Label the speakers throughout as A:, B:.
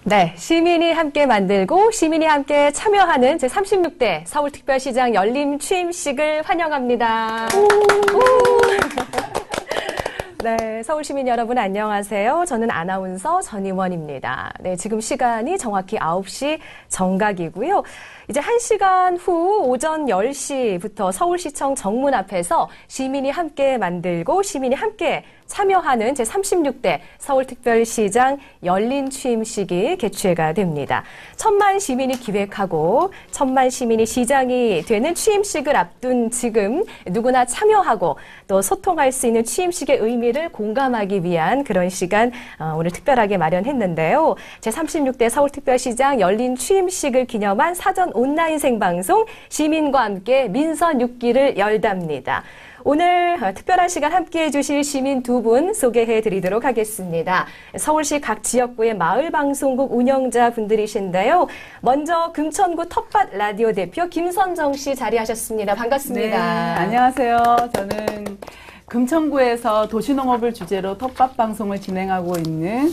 A: 네, 시민이 함께 만들고 시민이 함께 참여하는 제36대 서울특별시장 열림 취임식을 환영합니다. 네, 서울시민 여러분 안녕하세요. 저는 아나운서 전희원입니다. 네, 지금 시간이 정확히 9시 정각이고요. 이제 1시간 후 오전 10시부터 서울시청 정문 앞에서 시민이 함께 만들고 시민이 함께 참여하는 제36대 서울특별시장 열린 취임식이 개최가 됩니다. 1000만 시민이 기획하고 1000만 시민이 시장이 되는 취임식을 앞둔 지금 누구나 참여하고 또 소통할 수 있는 취임식의 의미를 공감하기 위한 그런 시간 오늘 특별하게 마련했는데요. 제36대 서울특별시장 열린 취임식을 기념한 사전 온라인 생방송 시민과 함께 민선 6기를 열답니다. 오늘 특별한 시간 함께해 주실 시민 두 분 소개해 드리도록 하겠습니다. 서울시 각 지역구의 마을방송국 운영자 분들이신데요. 먼저 금천구 텃밭 라디오 대표 김선정 씨 자리하셨습니다. 반갑습니다.
B: 네, 안녕하세요. 저는 금천구에서 도시농업을 주제로 텃밭 방송을 진행하고 있는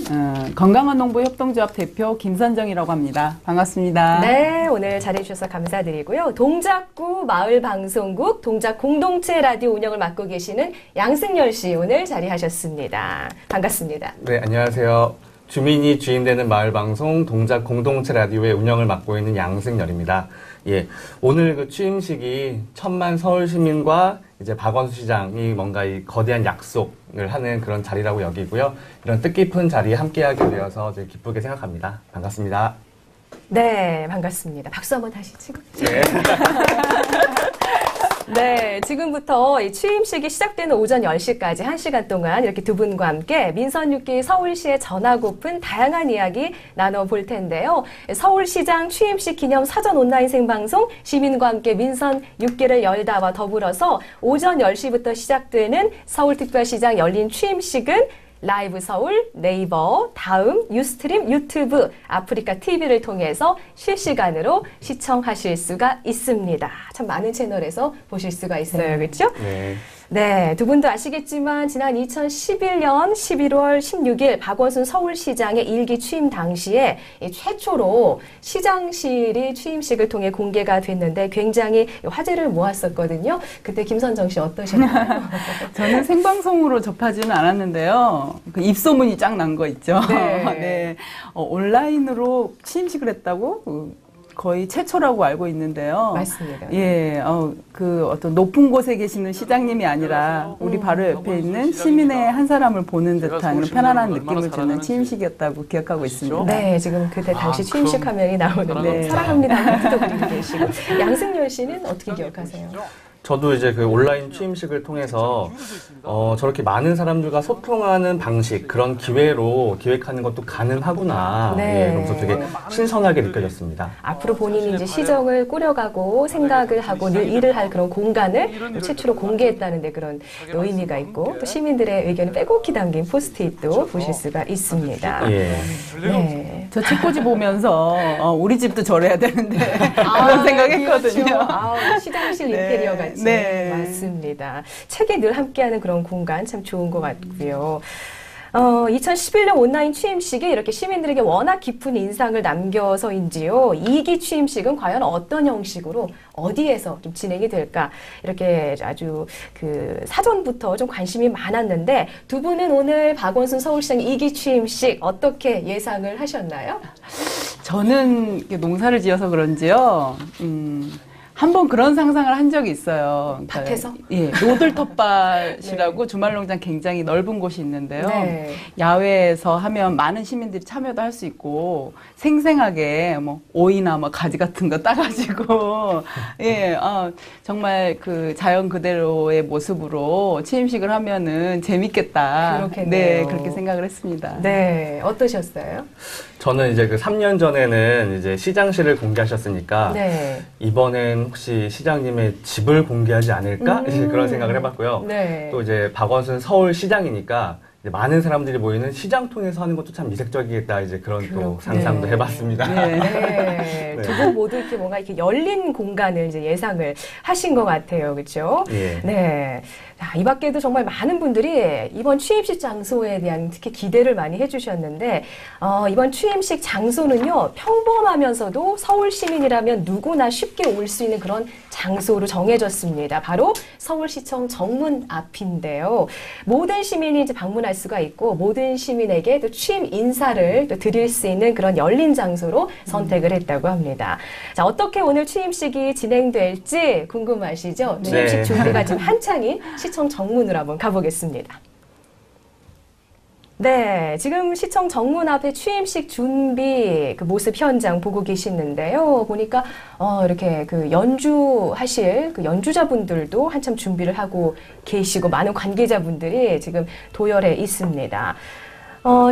B: 건강한 농부 협동조합 대표 김선정이라고 합니다. 반갑습니다.
A: 네, 오늘 잘해주셔서 감사드리고요. 동작구 마을방송국 동작 공동체 라디오 운영을 맡고 계시는 양승열 씨 오늘 자리하셨습니다. 반갑습니다.
C: 네, 안녕하세요. 주민이 주인되는 마을방송 동작 공동체 라디오의 운영을 맡고 있는 양승열입니다. 예, 오늘 그 취임식이 1000만 서울 시민과 이제 박원순 시장이 뭔가 이 거대한 약속을 하는 그런 자리라고 여기고요. 이런 뜻깊은 자리에 함께하게 되어서 되게 기쁘게 생각합니다. 반갑습니다.
A: 네, 반갑습니다. 박수 한번 다시 치고.
C: 네.
A: 네, 지금부터 이 취임식이 시작되는 오전 10시까지 1시간 동안 이렇게 두 분과 함께 민선 6기 서울시에 전하고픈 다양한 이야기 나눠볼 텐데요. 서울시장 취임식 기념 사전 온라인 생방송 시민과 함께 민선 6기를 열다와 더불어서 오전 10시부터 시작되는 서울특별시장 열린 취임식은 라이브 서울, 네이버, 다음, 유스트림, 유튜브, 아프리카 TV를 통해서 실시간으로 시청하실 수가 있습니다. 참 많은 채널에서 보실 수가 있어요. 그렇죠?
C: 네.
A: 네, 두 분도 아시겠지만 지난 2011년 11월 16일 박원순 서울시장의 일기 취임 당시에 최초로 시장실이 취임식을 통해 공개가 됐는데 굉장히 화제를 모았었거든요. 그때 김선정 씨 어떠셨나요?
B: 저는 생방송으로 접하지는 않았는데요. 그 입소문이 쫙 난 거 있죠.
A: 네.
B: 네. 온라인으로 취임식을 했다고? 거의 최초라고 알고 있는데요.
A: 맞습니다.
B: 예, 그 어떤 높은 곳에 계시는 시장님이 아니라 우리 바로 옆에 있는 시민의 한 사람을 보는 듯한 그런 편안한 느낌을 주는 취임식이었다고 기억하고 있습니다.
A: 네, 지금 그때 당시 취임식 화면이 나오는데 사랑합니다 하트도 그리고 계시고 양승열 씨는 어떻게 기억하세요?
C: 저도 이제 그 온라인 취임식을 통해서 저렇게 많은 사람들과 소통하는 방식, 그런 기회로 기획하는 것도 가능하구나.
A: 네.
C: 예, 그래서 되게 신선하게 느껴졌습니다.
A: 앞으로 본인이 이제 시정을 꾸려가고 생각을 하고 늘 일을 할 그런 공간을 최초로 공개했다는 데 그런 의미가 있고 또 시민들의 의견을 빼곡히 담긴 포스트잇도 보실 수가 있습니다.
C: 예.
A: 네.
B: 저 책꽂이 보면서 우리 집도 저래야 되는데 그런 생각했거든요.
A: 그렇죠. 시장실 인테리어 같이.
B: 네.
A: 맞습니다. 책에 늘 함께하는 그런 공간 참 좋은 것 같고요. 2011년 온라인 취임식이 이렇게 시민들에게 워낙 깊은 인상을 남겨서인지요. 2기 취임식은 과연 어떤 형식으로 어디에서 좀 진행이 될까? 이렇게 아주 그 사전부터 좀 관심이 많았는데 두 분은 오늘 박원순 서울시장 2기 취임식 어떻게 예상을 하셨나요?
B: 저는 농사를 지어서 그런지요. 한번 그런 상상을 한 적이 있어요.
A: 밭에서?
B: 예, 노들 텃밭이라고 주말농장 굉장히 넓은 곳이 있는데요.
A: 네.
B: 야외에서 하면 많은 시민들이 참여도 할 수 있고 생생하게 뭐 오이나 뭐 가지 같은 거 따가지고 예, 정말 그 자연 그대로의 모습으로 취임식을 하면은 재밌겠다.
A: 그렇겠네요.
B: 네, 그렇게 생각을 했습니다.
A: 네, 어떠셨어요?
C: 저는 이제 그 3년 전에는 이제 시장실을 공개하셨으니까
A: 네.
C: 이번엔 혹시 시장님의 집을 공개하지 않을까? 이제 그런 생각을 해봤고요.
A: 네.
C: 또 이제 박원순 서울시장이니까 이제 많은 사람들이 모이는 시장 통해서 하는 것도 참 이색적이겠다. 이제 그런 또 상상도 해봤습니다.
A: 네.
C: 네.
A: 두 분 모두 이렇게 뭔가 이렇게 열린 공간을 이제 예상을 하신 것 같아요. 그렇죠?
C: 예.
A: 네. 자, 이 밖에도 정말 많은 분들이 이번 취임식 장소에 대한 특히 기대를 많이 해주셨는데 이번 취임식 장소는요. 평범하면서도 서울 시민이라면 누구나 쉽게 올 수 있는 그런 장소로 정해졌습니다. 바로 서울시청 정문 앞인데요. 모든 시민이 이제 방문할 수가 있고 모든 시민에게 또 취임 인사를 또 드릴 수 있는 그런 열린 장소로 선택을 했다고 합니다. 자, 어떻게 오늘 취임식이 진행될지 궁금하시죠? 취임식
C: 네.
A: 준비가 지금 한창인 시청 정문으로 한번 가보겠습니다. 네, 지금 시청 정문 앞에 취임식 준비 그 모습 현장 보고 계시는데요. 보니까 이렇게 그 연주하실 그 연주자분들도 한참 준비를 하고 계시고 많은 관계자분들이 지금 도열해 있습니다.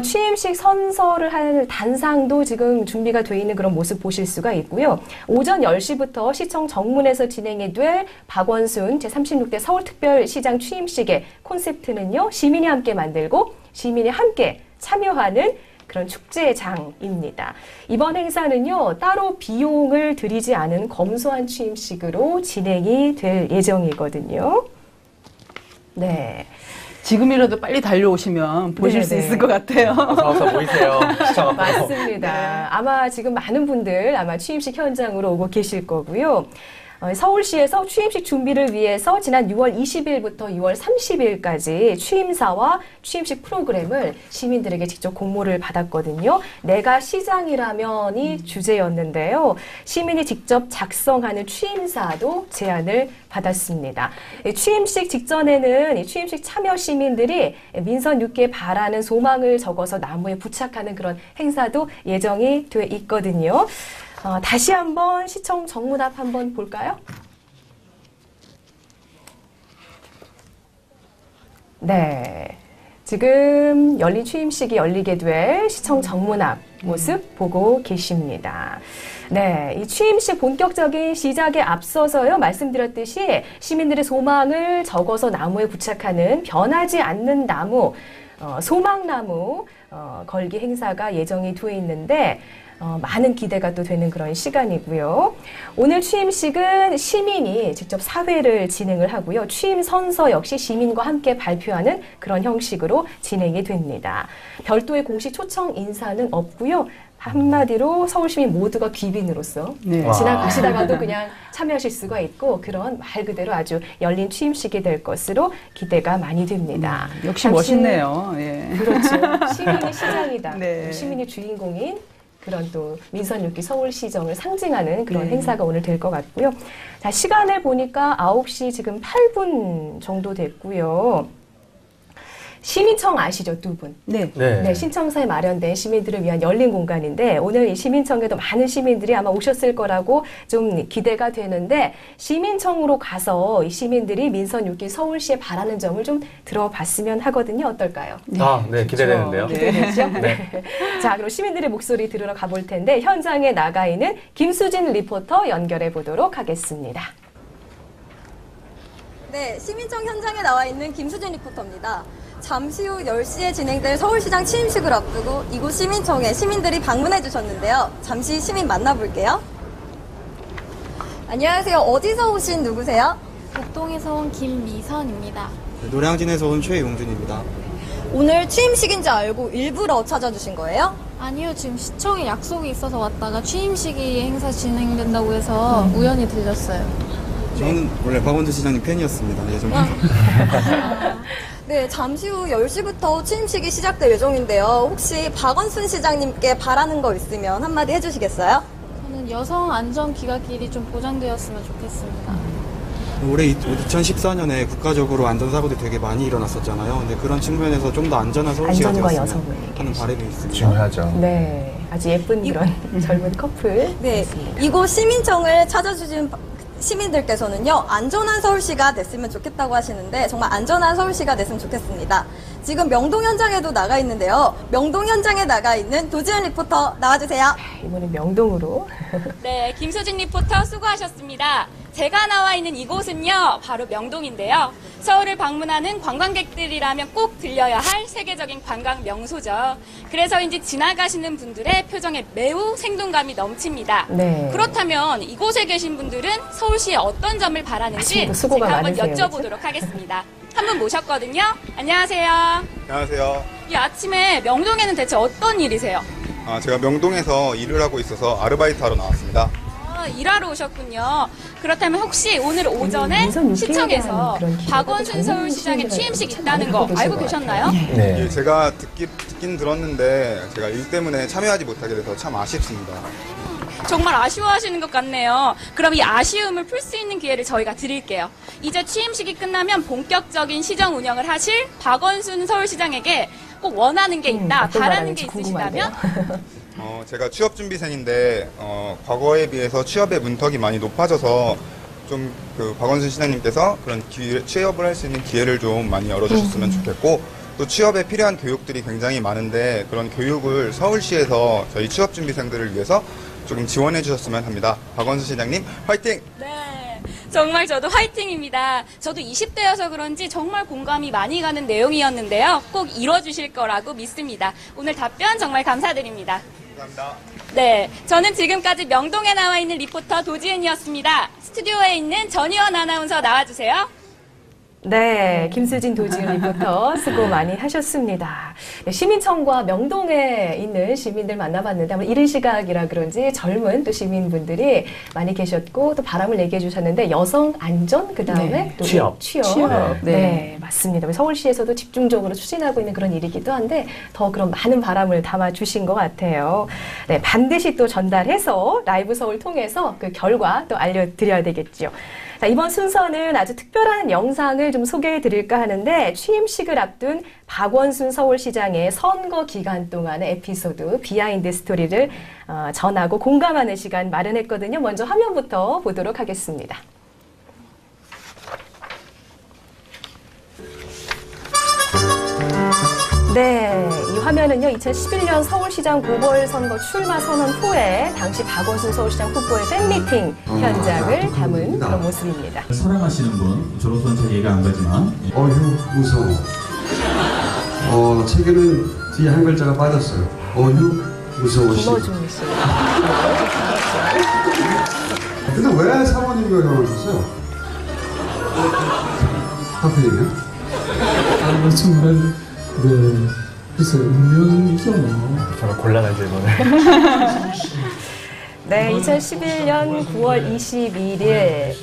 A: 취임식 선서를 할 단상도 지금 준비가 돼 있는 그런 모습 보실 수가 있고요. 오전 10시부터 시청 정문에서 진행이 될 박원순 제36대 서울특별시장 취임식의 콘셉트는요. 시민이 함께 만들고 시민이 함께 참여하는 그런 축제장입니다. 이번 행사는요. 따로 비용을 들이지 않은 검소한 취임식으로 진행이 될 예정이거든요. 네.
B: 지금이라도 빨리 달려오시면 보실 수
A: 네네.
B: 있을 것 같아요.
C: 어서 모이세요. 시청 앞으로.
A: 맞습니다. 아마 지금 많은 분들 아마 취임식 현장으로 오고 계실 거고요. 서울시에서 취임식 준비를 위해서 지난 6월 20일부터 6월 30일까지 취임사와 취임식 프로그램을 시민들에게 직접 공모를 받았거든요. 내가 시장이라면이 주제였는데요. 시민이 직접 작성하는 취임사도 제안을 받았습니다. 취임식 직전에는 취임식 참여 시민들이 민선 6개 바라는 소망을 적어서 나무에 부착하는 그런 행사도 예정이 돼 있거든요. 다시 한번 시청 정문 앞 한번 볼까요? 네. 지금 열린 취임식이 열리게 될 시청 정문 앞 모습 보고 계십니다. 네, 이 취임식 본격적인 시작에 앞서서요, 말씀드렸듯이 시민들의 소망을 적어서 나무에 부착하는 변하지 않는 나무, 소망나무 걸기 행사가 예정이 돼 있는데 많은 기대가 또 되는 그런 시간이고요. 오늘 취임식은 시민이 직접 사회를 진행을 하고요. 취임 선서 역시 시민과 함께 발표하는 그런 형식으로 진행이 됩니다. 별도의 공식 초청 인사는 없고요. 한마디로 서울시민 모두가 귀빈으로서
B: 네.
A: 지나가시다가도 그냥 참여하실 수가 있고 그런 말 그대로 아주 열린 취임식이 될 것으로 기대가 많이 됩니다.
B: 역시 멋있네요. 예.
A: 그렇죠. 시민이 시장이다.
B: 네.
A: 시민이 주인공인 그런 또 민선 6기 서울시정을 상징하는 그런
B: 네.
A: 행사가 오늘 될 것 같고요. 자, 시간을 보니까 9시 지금 8분 정도 됐고요. 시민청 아시죠, 두 분?
B: 네.
A: 네, 신청사에 마련된 시민들을 위한 열린 공간인데 오늘 이 시민청에도 많은 시민들이 아마 오셨을 거라고 좀 기대가 되는데 시민청으로 가서 이 시민들이 민선 6기 서울시에 바라는 점을 좀 들어봤으면 하거든요. 어떨까요?
C: 네, 기대되는데요.
A: 기대되죠? 네. 자, 그럼 시민들의 목소리 들으러 가볼 텐데 현장에 나가 있는 김수진 리포터 연결해 보도록 하겠습니다.
D: 네, 시민청 현장에 나와 있는 김수진 리포터입니다. 잠시 후 10시에 진행될 서울시장 취임식을 앞두고 이곳 시민청에 시민들이 방문해 주셨는데요. 잠시 시민 만나볼게요. 안녕하세요. 어디서 오신 누구세요?
E: 목동에서 온 김미선입니다.
F: 노량진에서 온 최용준입니다.
D: 오늘 취임식인지 알고 일부러 찾아주신 거예요?
E: 아니요, 지금 시청에 약속이 있어서 왔다가 취임식이 행사 진행된다고 해서 우연히 들렸어요.
F: 저는 원래 박원순 시장님 팬이었습니다. 예전부터.
D: 네, 잠시 후 10시부터 취임식이 시작될 예정인데요. 혹시 박원순 시장님께 바라는 거 있으면 한마디 해주시겠어요?
E: 저는 여성 안전 귀갓길이 좀 보장되었으면 좋겠습니다.
F: 올해 2014년에 국가적으로 안전사고들이 되게 많이 일어났었잖아요. 근데 그런 측면에서 좀 더 안전한 서울시가
A: 안전과
F: 되었으면
A: 여성을
F: 하는 바람이 있습니다.
C: 중요하죠.
A: 네, 아주 예쁜 그런 젊은 커플.
D: 네,
A: 있습니다.
D: 이곳 시민청을 찾아주신 시민들께서는요, 안전한 서울시가 됐으면 좋겠다고 하시는데 정말 안전한 서울시가 됐으면 좋겠습니다. 지금 명동 현장에도 나가 있는데요. 명동 현장에 나가 있는 도지은 리포터 나와주세요.
A: 이번엔 명동으로.
G: 네, 김수진 리포터 수고하셨습니다. 제가 나와 있는 이곳은요, 바로 명동인데요. 서울을 방문하는 관광객들이라면 꼭 들려야 할 세계적인 관광 명소죠. 그래서인지 지나가시는 분들의 표정에 매우 생동감이 넘칩니다.
A: 네.
G: 그렇다면 이곳에 계신 분들은 서울시에 어떤 점을 바라는지
A: 아침부터 수고가
G: 제가 한번
A: 많으세요,
G: 여쭤보도록 하겠습니다. 한 분 모셨거든요. 안녕하세요.
H: 안녕하세요.
G: 이 아침에 명동에는 대체 어떤 일이세요?
H: 제가 명동에서 일을 하고 있어서 아르바이트 하러 나왔습니다.
G: 일하러 오셨군요. 그렇다면 혹시 오늘 오전에 시청에서 박원순 서울시장의 취임식 있다는 거 알고 계셨나요?
C: 네.
H: 예, 제가 듣긴 들었는데 제가 일 때문에 참여하지 못하게 돼서 참 아쉽습니다.
G: 정말 아쉬워하시는 것 같네요. 그럼 이 아쉬움을 풀 수 있는 기회를 저희가 드릴게요. 이제 취임식이 끝나면 본격적인 시정 운영을 하실 박원순 서울시장에게 꼭 원하는 게 있다, 바라는 게 있으시다면?
H: 제가 취업준비생인데 과거에 비해서 취업의 문턱이 많이 높아져서 좀 그 박원순 시장님께서 그런 취업을 할 수 있는 기회를 좀 많이 열어주셨으면 좋겠고, 또 취업에 필요한 교육들이 굉장히 많은데 그런 교육을 서울시에서 저희 취업준비생들을 위해서 조금 지원해 주셨으면 합니다. 박원순 시장님 화이팅!
G: 네, 정말 저도 화이팅입니다. 저도 20대여서 그런지 정말 공감이 많이 가는 내용이었는데요. 꼭 이뤄주실 거라고 믿습니다. 오늘 답변 정말 감사드립니다.
H: 감사합니다.
G: 네, 저는 지금까지 명동에 나와 있는 리포터 도지은이었습니다. 스튜디오에 있는 전희원 아나운서 나와주세요.
A: 네, 김수진 도지은 리포터 수고 많이 하셨습니다. 네, 시민청과 명동에 있는 시민들 만나봤는데 아마 이른 시각이라 그런지 젊은 또 시민분들이 많이 계셨고 또 바람을 얘기해 주셨는데 여성 안전 그다음에
B: 네.
A: 또
C: 취업.
A: 네, 맞습니다. 서울시에서도 집중적으로 추진하고 있는 그런 일이기도 한데 더 그런 많은 바람을 담아 주신 것 같아요. 네, 반드시 또 전달해서 라이브 서울 통해서 그 결과 또 알려드려야 되겠죠. 자, 이번 순서는 아주 특별한 영상을 좀 소개해 드릴까 하는데 취임식을 앞둔 박원순 서울시장의 선거 기간 동안의 에피소드, 비하인드 스토리를 전하고 공감하는 시간 마련했거든요. 먼저 화면부터 보도록 하겠습니다. 네, 이 화면은요, 2011년 서울시장 보궐선거 출마 선언 후에 당시 박원순 서울시장 후보의 팬미팅 현장을 담은 그런 모습입니다.
I: 사랑하시는 분, 저로서는 잘 이해가 안 가지만.
J: 어휴, 무서워. 책에는 뒤에 한 글자가 빠졌어요. 어휴, 무서워.
A: 김어준 씨.
J: 근데 왜 사모님과 결혼하셨어요? 하필이면?
I: 정말, 네. 글쎄, 운명이죠, 뭐.
C: 정말 곤란한 질문을.
A: 네, 2011년 9월 21일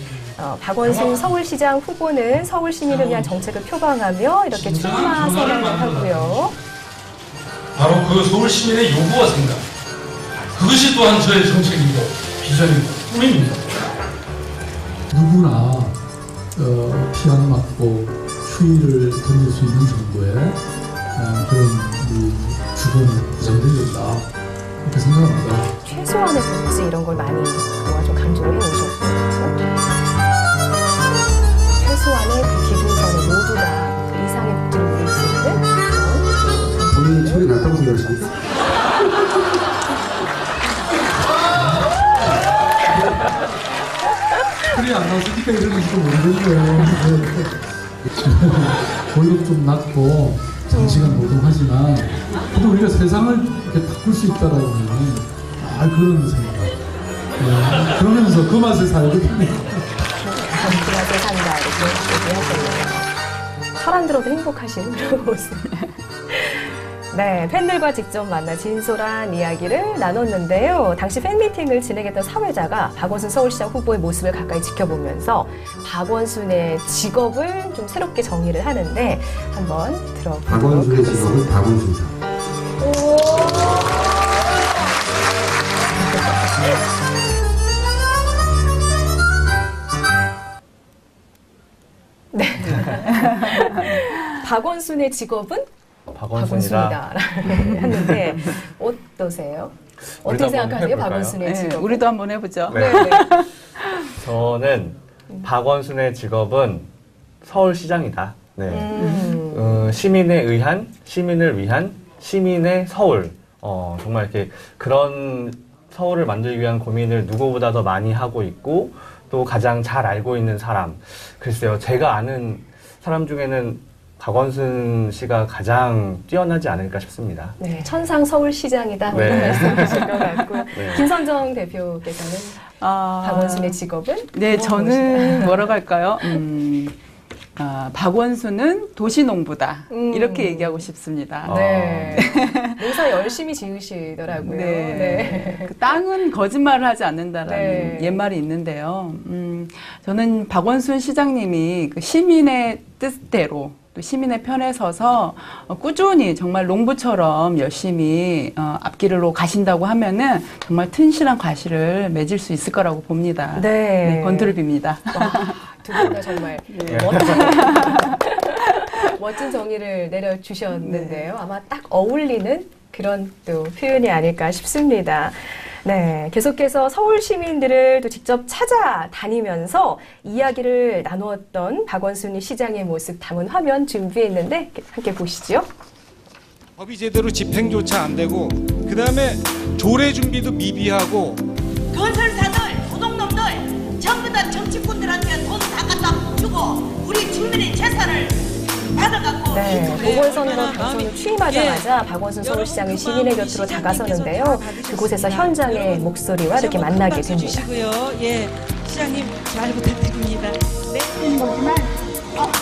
A: 박원순 서울시장 후보는 서울 시민을 위한 정책을 표방하며 이렇게 출마 선언을 하고요.
K: 바로 그 서울 시민의 요구와 생각, 그것이 또한 저의 정책이고 비전이고 꿈입니다.
I: 누구나 피 안 맞고 휴일을 던질 수 있는 정도의 그런 주변을 구성되어있다 이렇게 생각합니다.
A: 최소한의 복지 이런 걸 많이 좀 강조를 해오셨고, 그렇죠? 최소한의 그 기준선을 모두 다 그 이상의 복지를 누릴 수 있는
J: 본인이 소리 났다고 생각하시나요?
I: 소리 안 나오시니까 이러는지도 모르겠네요. 월급 좀 낮고 장시간 노동하지만 그래도 우리가 세상을 이렇게 바꿀 수 있다라는 그런 생각. 네, 그러면서 그 맛을 살거든요.
A: 그 맛을 산다 이렇게 얘기하셨네요. 혈안 들어도 행복하신 그런 모습. 네, 팬들과 직접 만나 진솔한 이야기를 나눴는데요. 당시 팬미팅을 진행했던 사회자가 박원순 서울시장 후보의 모습을 가까이 지켜보면서 박원순의 직업을 좀 새롭게 정의를 하는데 한번 들어보도록
J: 박원순의
A: 하겠습니다.
J: 직업은 박원순이다.
A: 네. 박원순의 직업은
C: 박원순이다.
A: 했는데 어떠세요? 어떻게 생각하세요? 박원순의
B: 네,
A: 직업?
B: 우리도 한번 해보죠.
C: 네. 저는 박원순의 직업은 서울시장이다. 네. 시민에 의한, 시민을 위한, 시민의 서울. 정말 이렇게 그런 서울을 만들기 위한 고민을 누구보다 더 많이 하고 있고 또 가장 잘 알고 있는 사람. 글쎄요, 제가 아는 사람 중에는 박원순 씨가 가장 뛰어나지 않을까 싶습니다.
A: 네, 천상 서울시장이다.
C: 네.
A: 이런 말씀이신 것 같고요.
C: 네.
A: 김선정 대표께서는 박원순의 직업은?
B: 네, 저는 뭐라고 할까요? 박원순은 도시농부다. 이렇게 얘기하고 싶습니다.
A: 네. 농사 열심히 지으시더라고요.
B: 네. 그 땅은 거짓말을 하지 않는다라는
A: 네.
B: 옛말이 있는데요. 저는 박원순 시장님이 그 시민의 뜻대로 또 시민의 편에 서서 꾸준히 정말 농부처럼 열심히 앞길로 가신다고 하면은 정말 튼실한 과실을 맺을 수 있을 거라고 봅니다.
A: 네.
B: 건투를 빕니다.
A: 두 분 다 정말 멋진 정의를 내려주셨는데요. 아마 딱 어울리는 그런 또 표현이 아닐까 싶습니다. 네, 계속해서 서울 시민들을 또 직접 찾아다니면서 이야기를 나누었던 박원순 시장의 모습 담은 화면 준비했는데 함께 보시죠.
L: 법이 제대로 집행조차 안 되고 그 다음에 조례 준비도 미비하고
M: 건설사들, 도둑놈들 전부 다 정치꾼들한테 돈 다 갖다 주고 우리 주민의 재산을 받아갖고
A: 네, 보궐선거 당선을 취임하자마자 박원순 서울시장이 시민의 곁으로 다가서는데요. 그곳에서 현장의 목소리와 이렇게 만나게 됩니다.
M: 예, 시장님 잘 부탁드립니다. 네.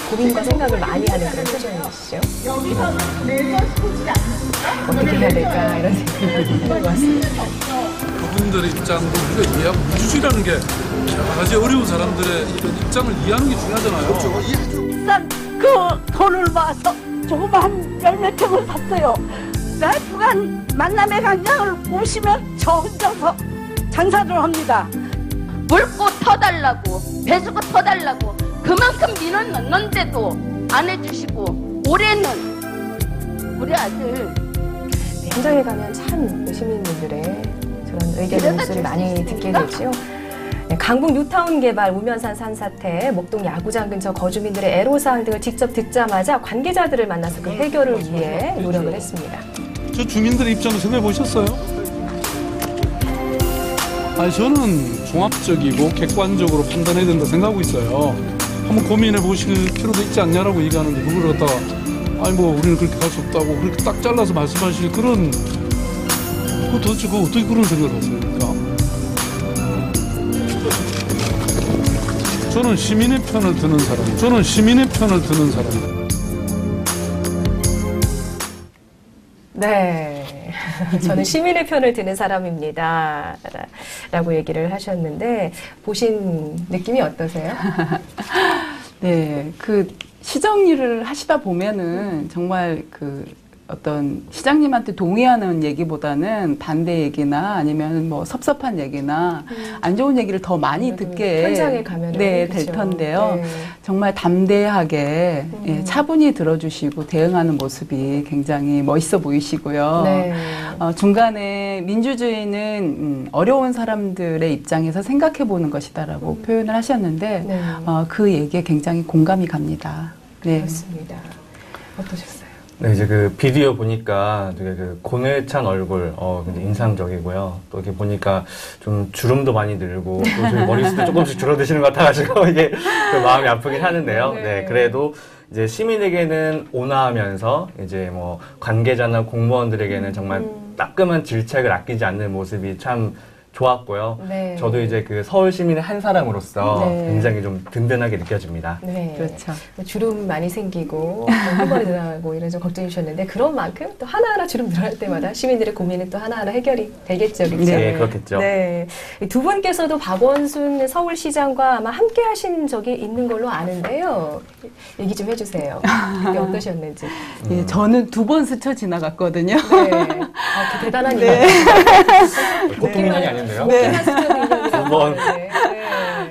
A: 고민과 생각을 많이 하는 그런 표정이시죠?
M: 여기서 내가 소지 않습니까?
A: 어떻게 해야 될까 이런 생각이 드는 것 같습니다.
I: 그분들의 입장도 우리가 이해하고 민주주의라는 게 여러 가지 어려운 사람들의 이런 입장을 이해하는 게 중요하잖아요.
M: 비싼 그 돈을 모아서 조그만 열몇 평을 샀어요. 주간 만남의 광장을 보시면 저 혼자서 장사를 합니다. 물고 터달라고 배수고 터달라고 그만큼 민원 넣는데도 안 해주시고 올해는 우리 아들
A: 현장에 가면 참 시민분들의 저런 의견 목소리 많이 듣게 되죠. 네, 강북 뉴타운 개발, 우면산 산사태, 목동 야구장 근처 거주민들의 애로사항 등을 직접 듣자마자 관계자들을 만나서 그 해결을 위해 노력을 했습니다.
I: 저 주민들의 입장을 생각해 보셨어요? 아니, 저는 종합적이고 객관적으로 판단해야 된다 생각하고 있어요. 한번 고민해 보실 필요도 있지 않냐라고 얘기하는데 그걸 갖다가 아니 뭐 우리는 그렇게 갈 수 없다고 그렇게 딱 잘라서 말씀하실 그런 도대체 그거 어떻게 그런 생각을 하십니까? 저는 시민의 편을 드는 사람. 저는 시민의 편을 드는 사람.
A: 네. 저는 시민의 편을 드는 사람입니다. 라고 얘기를 하셨는데, 보신 느낌이 어떠세요?
B: 네, 그 시정 일을 하시다 보면은 정말 그 어떤 시장님한테 동의하는 얘기보다는 반대 얘기나 아니면 뭐 섭섭한 얘기나 안 좋은 얘기를 더 많이 듣게
A: 현장에 가면은
B: 네,
A: 그렇죠.
B: 될 텐데요.
A: 네.
B: 정말 담대하게 예, 차분히 들어주시고 대응하는 모습이 굉장히 멋있어 보이시고요.
A: 네.
B: 중간에 민주주의는 어려운 사람들의 입장에서 생각해 보는 것이다라고 표현을 하셨는데
A: 네.
B: 그 얘기에 굉장히 공감이 갑니다. 네.
A: 그렇습니다. 어떠셨어요?
C: 네, 이제 그 비디오 보니까 되게 그 고뇌 찬 얼굴, 굉장히 인상적이고요. 또 이렇게 보니까 좀 주름도 많이 늘고, 또 저희 머리숱도 조금씩 줄어드시는 것 같아가지고, 이게 좀 마음이 아프긴 하는데요. 네, 그래도 이제 시민에게는 온화하면서, 이제 뭐 관계자나 공무원들에게는 정말 따끔한 질책을 아끼지 않는 모습이 참 좋았고요.
A: 네.
C: 저도 이제 그 서울 시민의 한 사람으로서
A: 네.
C: 굉장히 좀 든든하게 느껴집니다.
A: 네.
B: 그렇죠.
A: 주름 많이 생기고, 흰머리 늘어나고 이런 좀 걱정해 주셨는데, 그런 만큼 또 하나하나 주름 늘어날 때마다 시민들의 고민은 또 하나하나 해결이 되겠죠. 그렇죠?
C: 네, 그렇겠죠.
A: 네. 두 분께서도 박원순 서울시장과 아마 함께 하신 적이 있는 걸로 아는데요. 얘기 좀 해주세요. 그게 어떠셨는지.
B: 예, 저는 2번 스쳐 지나갔거든요.
A: 네. 그 대단한 인연.
C: 보통 인연이 아닌데요?
B: 네.
C: 두 번.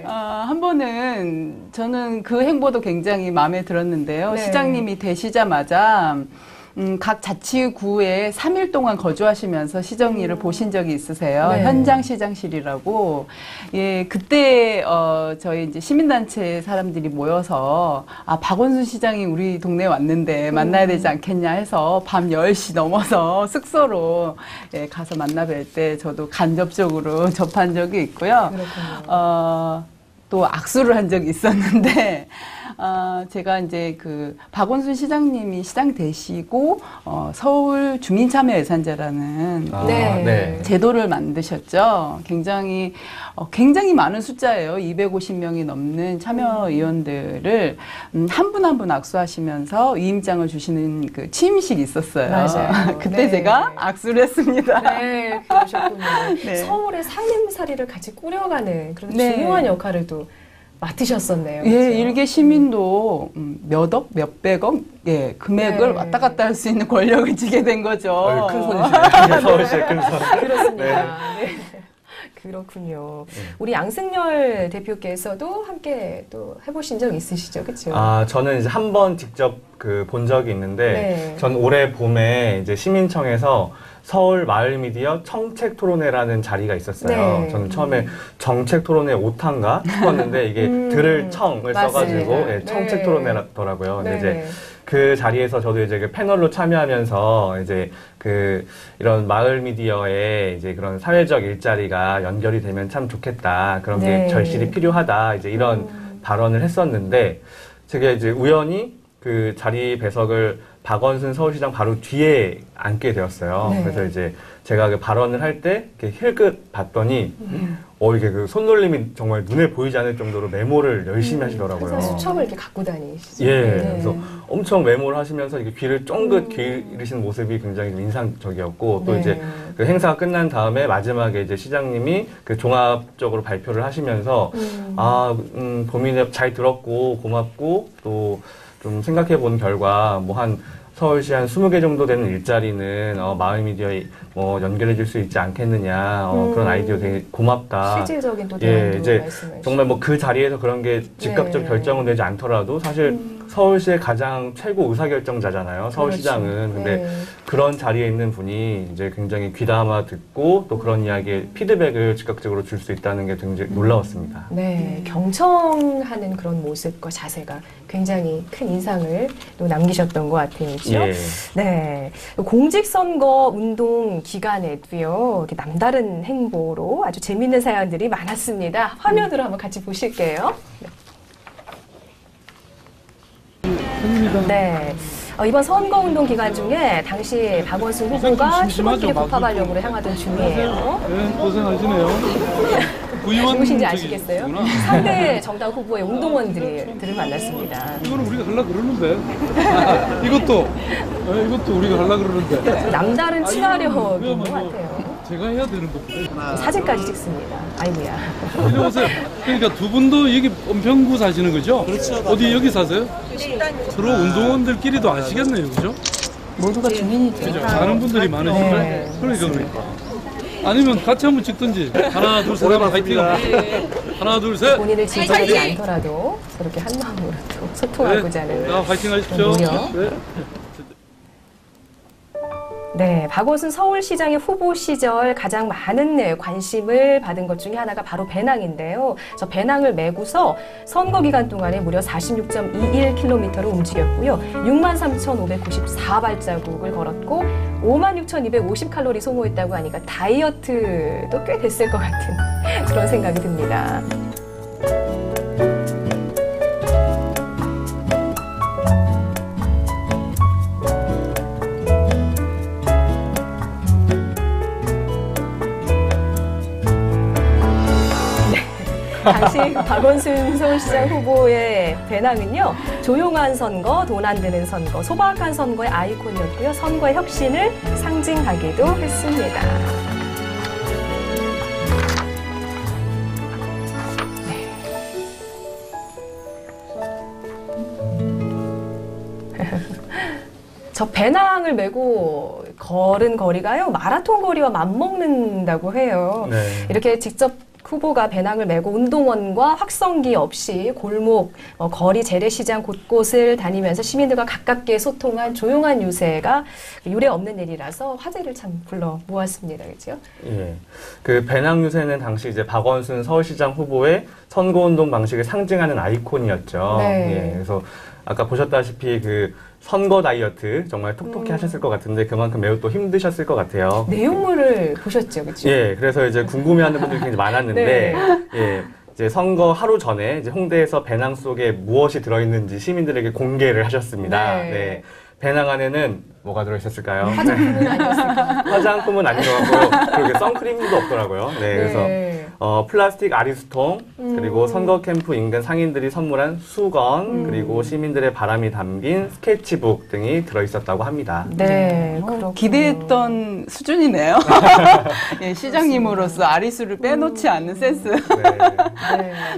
B: 한 번은 저는 그 행보도 굉장히 마음에 들었는데요.
A: 네.
B: 시장님이 되시자마자 각 자치구에 3일 동안 거주하시면서 시정 일을 보신 적이 있으세요.
A: 네.
B: 현장 시장실이라고. 예, 그때 저희 이제 시민단체 사람들이 모여서 박원순 시장이 우리 동네에 왔는데 만나야 되지 않겠냐 해서 밤 10시 넘어서 숙소로 예, 가서 만나 뵐 때 저도 간접적으로 접한 적이 있고요.
A: 그렇군요.
B: 또 악수를 한 적이 있었는데 제가 이제 그 박원순 시장님이 시장 되시고 서울 주민참여예산제라는 제도를 만드셨죠. 굉장히 많은 숫자예요. 250명이 넘는 참여위원들을 한 분 한 분 악수하시면서 위임장을 주시는 그 취임식이 있었어요.
A: 맞아요.
B: 그때 제가 악수를 했습니다.
A: 네, 그러셨군요.
B: 네.
A: 서울의 상임사리를 같이 꾸려가는 그런 중요한 역할을 또 맡으셨었네요.
B: 예,
A: 그렇죠?
B: 일개 시민도 몇 억, 몇백억, 금액을 왔다 갔다 할 수 있는 권력을 지게 된 거죠.
C: 큰 손이시네요. 서울시의 큰 손.
A: 그렇습니다. 네. 그렇군요. 우리 양승열 대표께서도 함께 또 해보신 적 있으시죠, 그렇죠?
C: 저는 이제 한 번 직접 본 적이 있는데, 전 올해 봄에 이제 시민청에서 서울 마을 미디어 청책 토론회라는 자리가 있었어요. 저는 처음에 정책 토론회 오탄가 싶었는데 이게 들을 청을 써가지고 청책 토론회더라고요. 근데 이제 그 자리에서 저도 이제 그 패널로 참여하면서 이제 이런 마을 미디어에 이제 그런 사회적 일자리가 연결이 되면 참 좋겠다. 그런 게 절실히 필요하다. 이제 이런 발언을 했었는데 제가 이제 우연히 그 자리 배석을 박원순 서울시장 바로 뒤에 앉게 되었어요. 그래서 이제 제가 그 발언을 할 때 이렇게 힐끗 봤더니 이게 그 손놀림이 정말 눈에 보이지 않을 정도로 메모를 열심히 하시더라고요.
A: 항상 수첩을 이렇게 갖고 다니시죠.
C: 그래서 엄청 메모를 하시면서 이게 귀를 쫑긋 기울이시는 모습이 굉장히 좀 인상적이었고 또 이제 그 행사가 끝난 다음에 마지막에 이제 시장님이 그 종합적으로 발표를 하시면서 고민에 잘 들었고 고맙고 또 좀 생각해 본 결과 서울시 한 20개 정도 되는 일자리는 마을 미디어에 연결해 줄 수 있지 않겠느냐. 그런 아이디어 되게 고맙다.
A: 실질적인 또 대안도
C: 이제
A: 말씀해
C: 정말 그 자리에서 그런 게 즉각적 결정은 되지 않더라도 사실 서울시의 가장 최고 의사결정자잖아요. 서울시장은. 근데 그런 자리에 있는 분이 이제 굉장히 귀담아 듣고 또 그런 이야기에 피드백을 즉각적으로 줄 수 있다는 게 굉장히 놀라웠습니다.
A: 네, 경청하는 그런 모습과 자세가 굉장히 큰 인상을 또 남기셨던 것 같아요. 그렇죠? 네, 공직선거 운동 기간에도요, 이렇게 남다른 행보로 아주 재미있는 사연들이 많았습니다. 화면으로 한번 같이 보실게요. 네. 이번 선거운동 기간 중에 당시 박원순 후보가 출근길에 국화발령으로 향하던 중이에요.
I: 고생하시네요.
A: 누구신지 아시겠어요? 상대 정당 후보의 운동원들을 만났습니다.
I: 이거는 우리가 하려고 그러는데. 이것도 우리가 하려고 그러는데.
A: 남다른 친화력인 것 같아요.
I: 제가 해야 되는 겁니다.
A: 사진까지 찍습니다. 아이고야.
I: 이리 오세요. 그러니까 두 분도 여기 은평구 사시는 거죠? 그렇죠. 어디 여기 사세요? 서로 운동원들끼리도 아시겠네요, 그죠?
B: 모두가 주민이죠.
I: 그죠? 아는 분들이 많으시네. 그러니까. 아니면 같이 한번 찍든지. 하나, 둘, 셋 하면 파이팅. 하나, 둘, 셋.
A: 본인을 지지하지 않더라도 저렇게 한 마음으로 또 소통하고자 하는.
I: 자, 파이팅 하십시오.
A: 네, 박원순 서울시장의 후보 시절 가장 많은 관심을 받은 것 중에 하나가 바로 배낭인데요. 저 배낭을 메고서 선거 기간 동안에 무려 46.21km를 움직였고요. 63,594발자국을 걸었고 56,250칼로리 소모했다고 하니까 다이어트도 꽤 됐을 것 같은 그런 생각이 듭니다. 당시 박원순 서울시장 후보의 배낭은요, 조용한 선거, 돈 안 드는 선거, 소박한 선거의 아이콘이었고요. 선거의 혁신을 상징하기도 했습니다. 저 배낭을 메고 걸은 거리가요, 마라톤 거리와 맞먹는다고 해요. 이렇게 직접 후보가 배낭을 메고 운동원과 확성기 없이 골목, 거리, 재래시장 곳곳을 다니면서 시민들과 가깝게 소통한 조용한 유세가 유례 없는 일이라서 화제를 참 불러 모았습니다. 그렇죠?
C: 예. 그 배낭 유세는 당시 이제 박원순 서울시장 후보의 선거운동 방식을 상징하는 아이콘이었죠. 예. 그래서 아까 보셨다시피 그 선거 다이어트 정말 톡톡히 하셨을 것 같은데 그만큼 매우 또 힘드셨을 것 같아요.
A: 내용물을 보셨죠, 그렇죠?
C: 예, 그래서 이제 궁금해하는 분들이 굉장히 많았는데, 예, 이제 선거 하루 전에 이제 홍대에서 배낭 속에 무엇이 들어있는지 시민들에게 공개를 하셨습니다.
A: 네.
C: 네. 배낭 안에는 뭐가 들어있었을까요?
A: 화장품은 아니었을까?
C: 화장품은 아닌 것 같고, 그리고 선크림도 없더라고요. 네, 그래서, 플라스틱 아리수통, 그리고 선거 캠프 인근 상인들이 선물한 수건, 그리고 시민들의 바람이 담긴 스케치북 등이 들어있었다고 합니다.
A: 네,
B: 기대했던 수준이네요. 예, 시장님으로서 아리수를 빼놓지 않는 센스.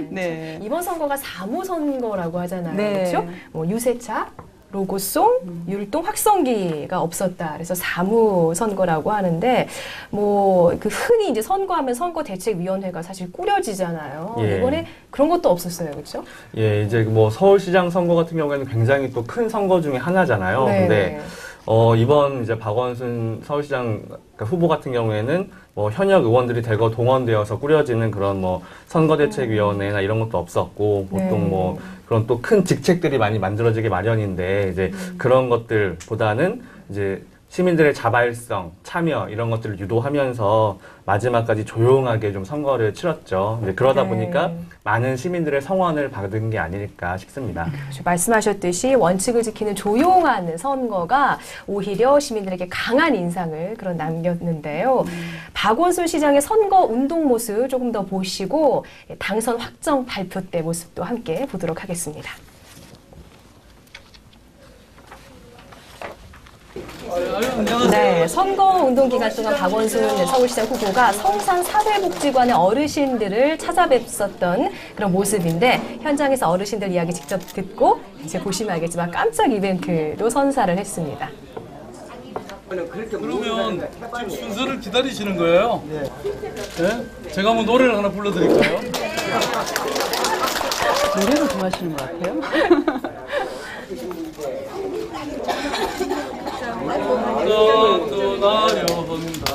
A: 네. 이번 선거가 3호 선거라고 하잖아요.
B: 네.
A: 그렇죠? 뭐 유세차, 로고송, 율동 확성기가 없었다. 그래서 3호 선거라고 하는데, 뭐, 흔히 이제 선거하면 선거대책위원회가 사실 꾸려지잖아요.
C: 예.
A: 이번에 그런 것도 없었어요. 그렇죠?
C: 예, 이제 뭐 서울시장 선거 같은 경우에는 굉장히 또 큰 선거 중에 하나잖아요.
A: 네.
C: 근데, 이번 이제 박원순 서울시장 후보 같은 경우에는 뭐 현역 의원들이 대거 동원되어서 꾸려지는 그런 뭐 선거대책위원회나 이런 것도 없었고, 보통 뭐 그런 또 큰 직책들이 많이 만들어지기 마련인데, 이제 그런 것들보다는 이제 시민들의 자발성, 참여 이런 것들을 유도하면서 마지막까지 조용하게 좀 선거를 치렀죠. 이제 그러다 보니까 많은 시민들의 성원을 받은 게 아닐까 싶습니다.
A: 말씀하셨듯이 원칙을 지키는 조용한 선거가 오히려 시민들에게 강한 인상을 남겼는데요. 박원순 시장의 선거 운동 모습 조금 더 보시고 당선 확정 발표 때 모습도 함께 보도록 하겠습니다. 네, 선거 운동 기간 동안 박원순 서울시장 후보가 성산 사회복지관의 어르신들을 찾아뵙었던 그런 모습인데, 현장에서 어르신들 이야기 직접 듣고 이제 보시면 알겠지만 깜짝 이벤트도 선사를 했습니다.
I: 그러면 지금 순서를 기다리시는 거예요? 네? 제가 한번 노래를 하나 불러드릴까요?
B: 노래를 좋아하시는 것 같아요.
I: 떠나려 한다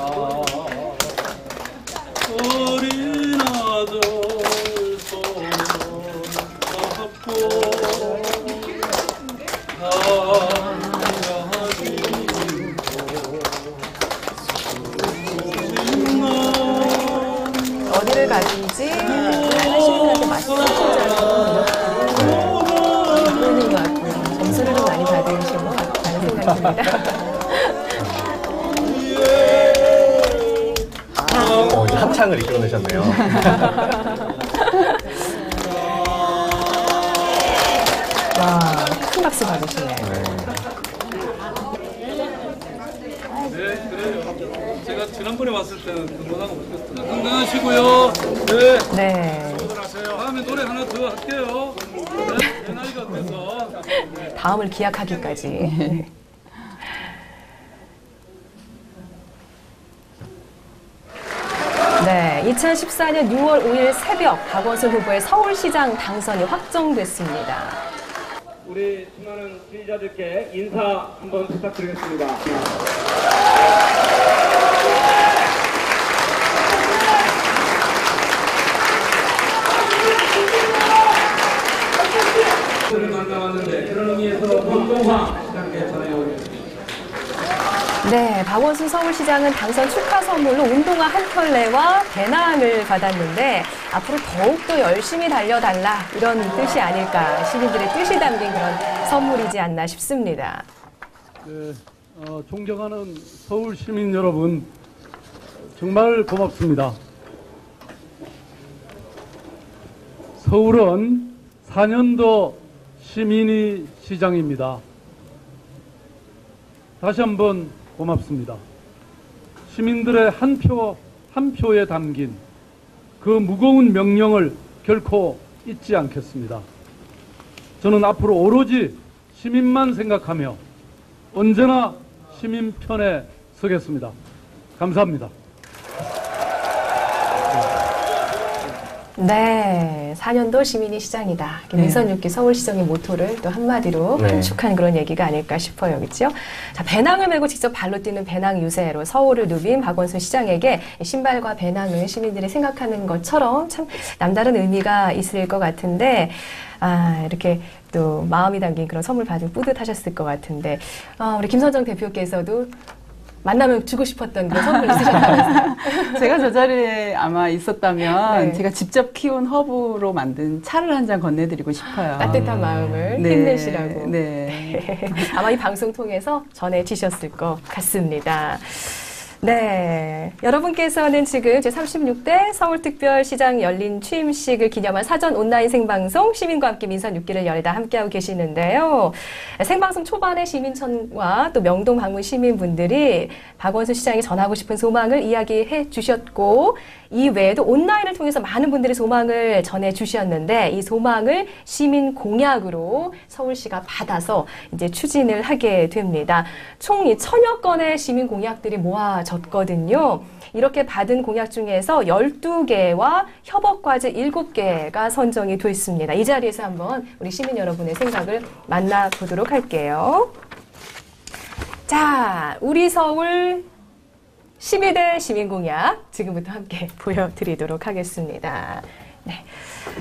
I: 어린 아들 손을 잡고
A: 어디를 가든지 다른 시민들한테 맛있는 포장을 보이는 것 같고요. 점수를 좀 많이 받으신 것 같다는 생각이 듭니다.
C: 이제 합창을 이끌어내셨네요.
A: 와, 큰 박수 받으시네요.
I: 네, 그래요. 제가 지난번에 왔을 때는 건강하고 못했어요. 건강하시고요. 네.
A: 네.
I: 다음에 노래 하나 더 할게요. 내 나이가 어때서.
A: 다음을 기약하기까지. 네, 2014년 6월 5일 새벽 박원순 후보의 서울시장 당선이 확정됐습니다.
N: 우리 수많은 지지자들께 인사 한번 부탁드리겠습니다. 만나왔는데 그런 의미에서 권동화 시장께 전해오겠습니다.
A: 네, 박원순 서울시장은 당선 축하 선물로 운동화 한 켤레와 배낭을 받았는데 앞으로 더욱더 열심히 달려달라 이런 뜻이 아닐까, 시민들의 뜻이 담긴 그런 선물이지 않나 싶습니다.
I: 네, 존경하는 서울 시민 여러분, 정말 고맙습니다. 서울은 4년도 시민이 시장입니다. 다시 한번 고맙습니다. 시민들의 한 표 한 표에 담긴 그 무거운 명령을 결코 잊지 않겠습니다. 저는 앞으로 오로지 시민만 생각하며 언제나 시민 편에 서겠습니다. 감사합니다.
A: 네, 4년도 시민이 시장이다. 민선 6기 서울시정의 모토를 또 한마디로 함축한 그런 얘기가 아닐까 싶어요. 그렇죠? 자, 배낭을 메고 직접 발로 뛰는 배낭 유세로 서울을 누빈 박원순 시장에게 신발과 배낭을 시민들이 생각하는 것처럼 참 남다른 의미가 있을 것 같은데, 이렇게 또 마음이 담긴 그런 선물 받을 뿌듯하셨을 것 같은데, 우리 김선정 대표께서도 만나면 주고 싶었던 그런 선물 있으셨다면서요?
B: 제가 저 자리에 아마 있었다면
A: 네.
B: 제가 직접 키운 허브로 만든 차를 한 잔 건네드리고 싶어요.
A: 따뜻한 마음을
B: 네.
A: 힘내시라고.
B: 네.
A: 아마 이 방송 통해서 전해지셨을 것 같습니다. 네. 여러분께서는 지금 제36대 서울특별시장 열린 취임식을 기념한 사전 온라인 생방송 시민과 함께 민선 6기를 열다 함께하고 계시는데요. 생방송 초반에 시민청과 또 명동 방문 시민분들이 박원순 시장이 전하고 싶은 소망을 이야기해 주셨고, 이 외에도 온라인을 통해서 많은 분들이 소망을 전해 주셨는데, 이 소망을 시민 공약으로 서울시가 받아서 이제 추진을 하게 됩니다. 총 1000여 건의 시민 공약들이 모아졌거든요. 이렇게 받은 공약 중에서 12개와 협업과제 7개가 선정이 됐습니다. 이 자리에서 한번 우리 시민 여러분의 생각을 만나보도록 할게요. 자, 우리 서울 12대 시민공약 지금부터 함께 보여드리도록 하겠습니다. 네.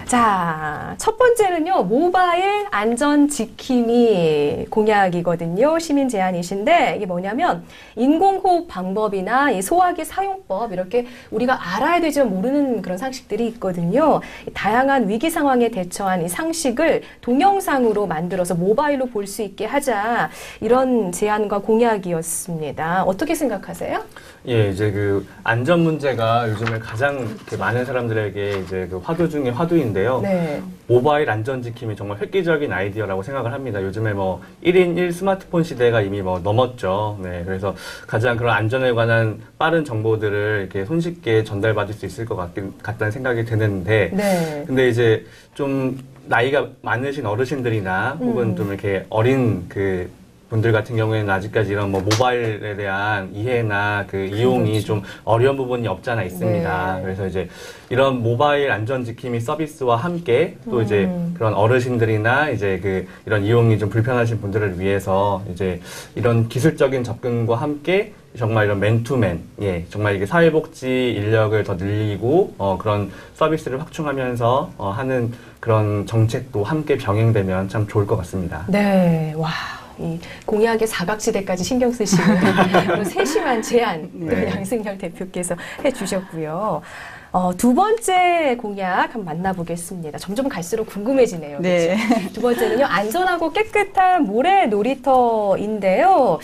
A: 자, 첫 번째는요, 모바일 안전 지킴이 공약이거든요. 시민 제안이신데, 이게 뭐냐면, 인공호흡 방법이나 이 소화기 사용법, 이렇게 우리가 알아야 되지만 모르는 그런 상식들이 있거든요. 다양한 위기 상황에 대처한 이 상식을 동영상으로 만들어서 모바일로 볼 수 있게 하자. 이런 제안과 공약이었습니다. 어떻게 생각하세요?
C: 예, 이제 그 안전 문제가 요즘에 가장 이렇게 많은 사람들에게 이제 그 화두 중에 화두인데요.
A: 네.
C: 모바일 안전 지킴이 정말 획기적인 아이디어라고 생각을 합니다. 요즘에 뭐 1인 1 스마트폰 시대가 이미 뭐 넘었죠. 네, 그래서 가장 그런 안전에 관한 빠른 정보들을 이렇게 손쉽게 전달받을 수 있을 것 같다는 생각이 드는데,
A: 네.
C: 근데 이제 좀 나이가 많으신 어르신들이나 혹은 좀 이렇게 어린 그 분들 같은 경우에는 아직까지 이런 뭐 모바일에 대한 이해나 그 이용이 좀 어려운 부분이 없잖아 있습니다.
A: 네.
C: 그래서 이제 이런 모바일 안전 지킴이 서비스와 함께 또 이제 그런 어르신들이나 이제 그 이런 이용이 좀 불편하신 분들을 위해서 이제 이런 기술적인 접근과 함께 정말 이런 맨투맨, 예, 정말 이게 사회복지 인력을 더 늘리고 그런 서비스를 확충하면서 하는 그런 정책도 함께 병행되면 참 좋을 것 같습니다.
A: 네, 와. 이 공약의 사각지대까지 신경 쓰시는 그런 세심한 제안
C: 네.
A: 양승열 대표께서 해주셨고요. 두 번째 공약 한번 만나보겠습니다. 점점 갈수록 궁금해지네요.
B: 네.
A: 그렇죠? 두 번째는요, 안전하고 깨끗한 모래 놀이터인데요.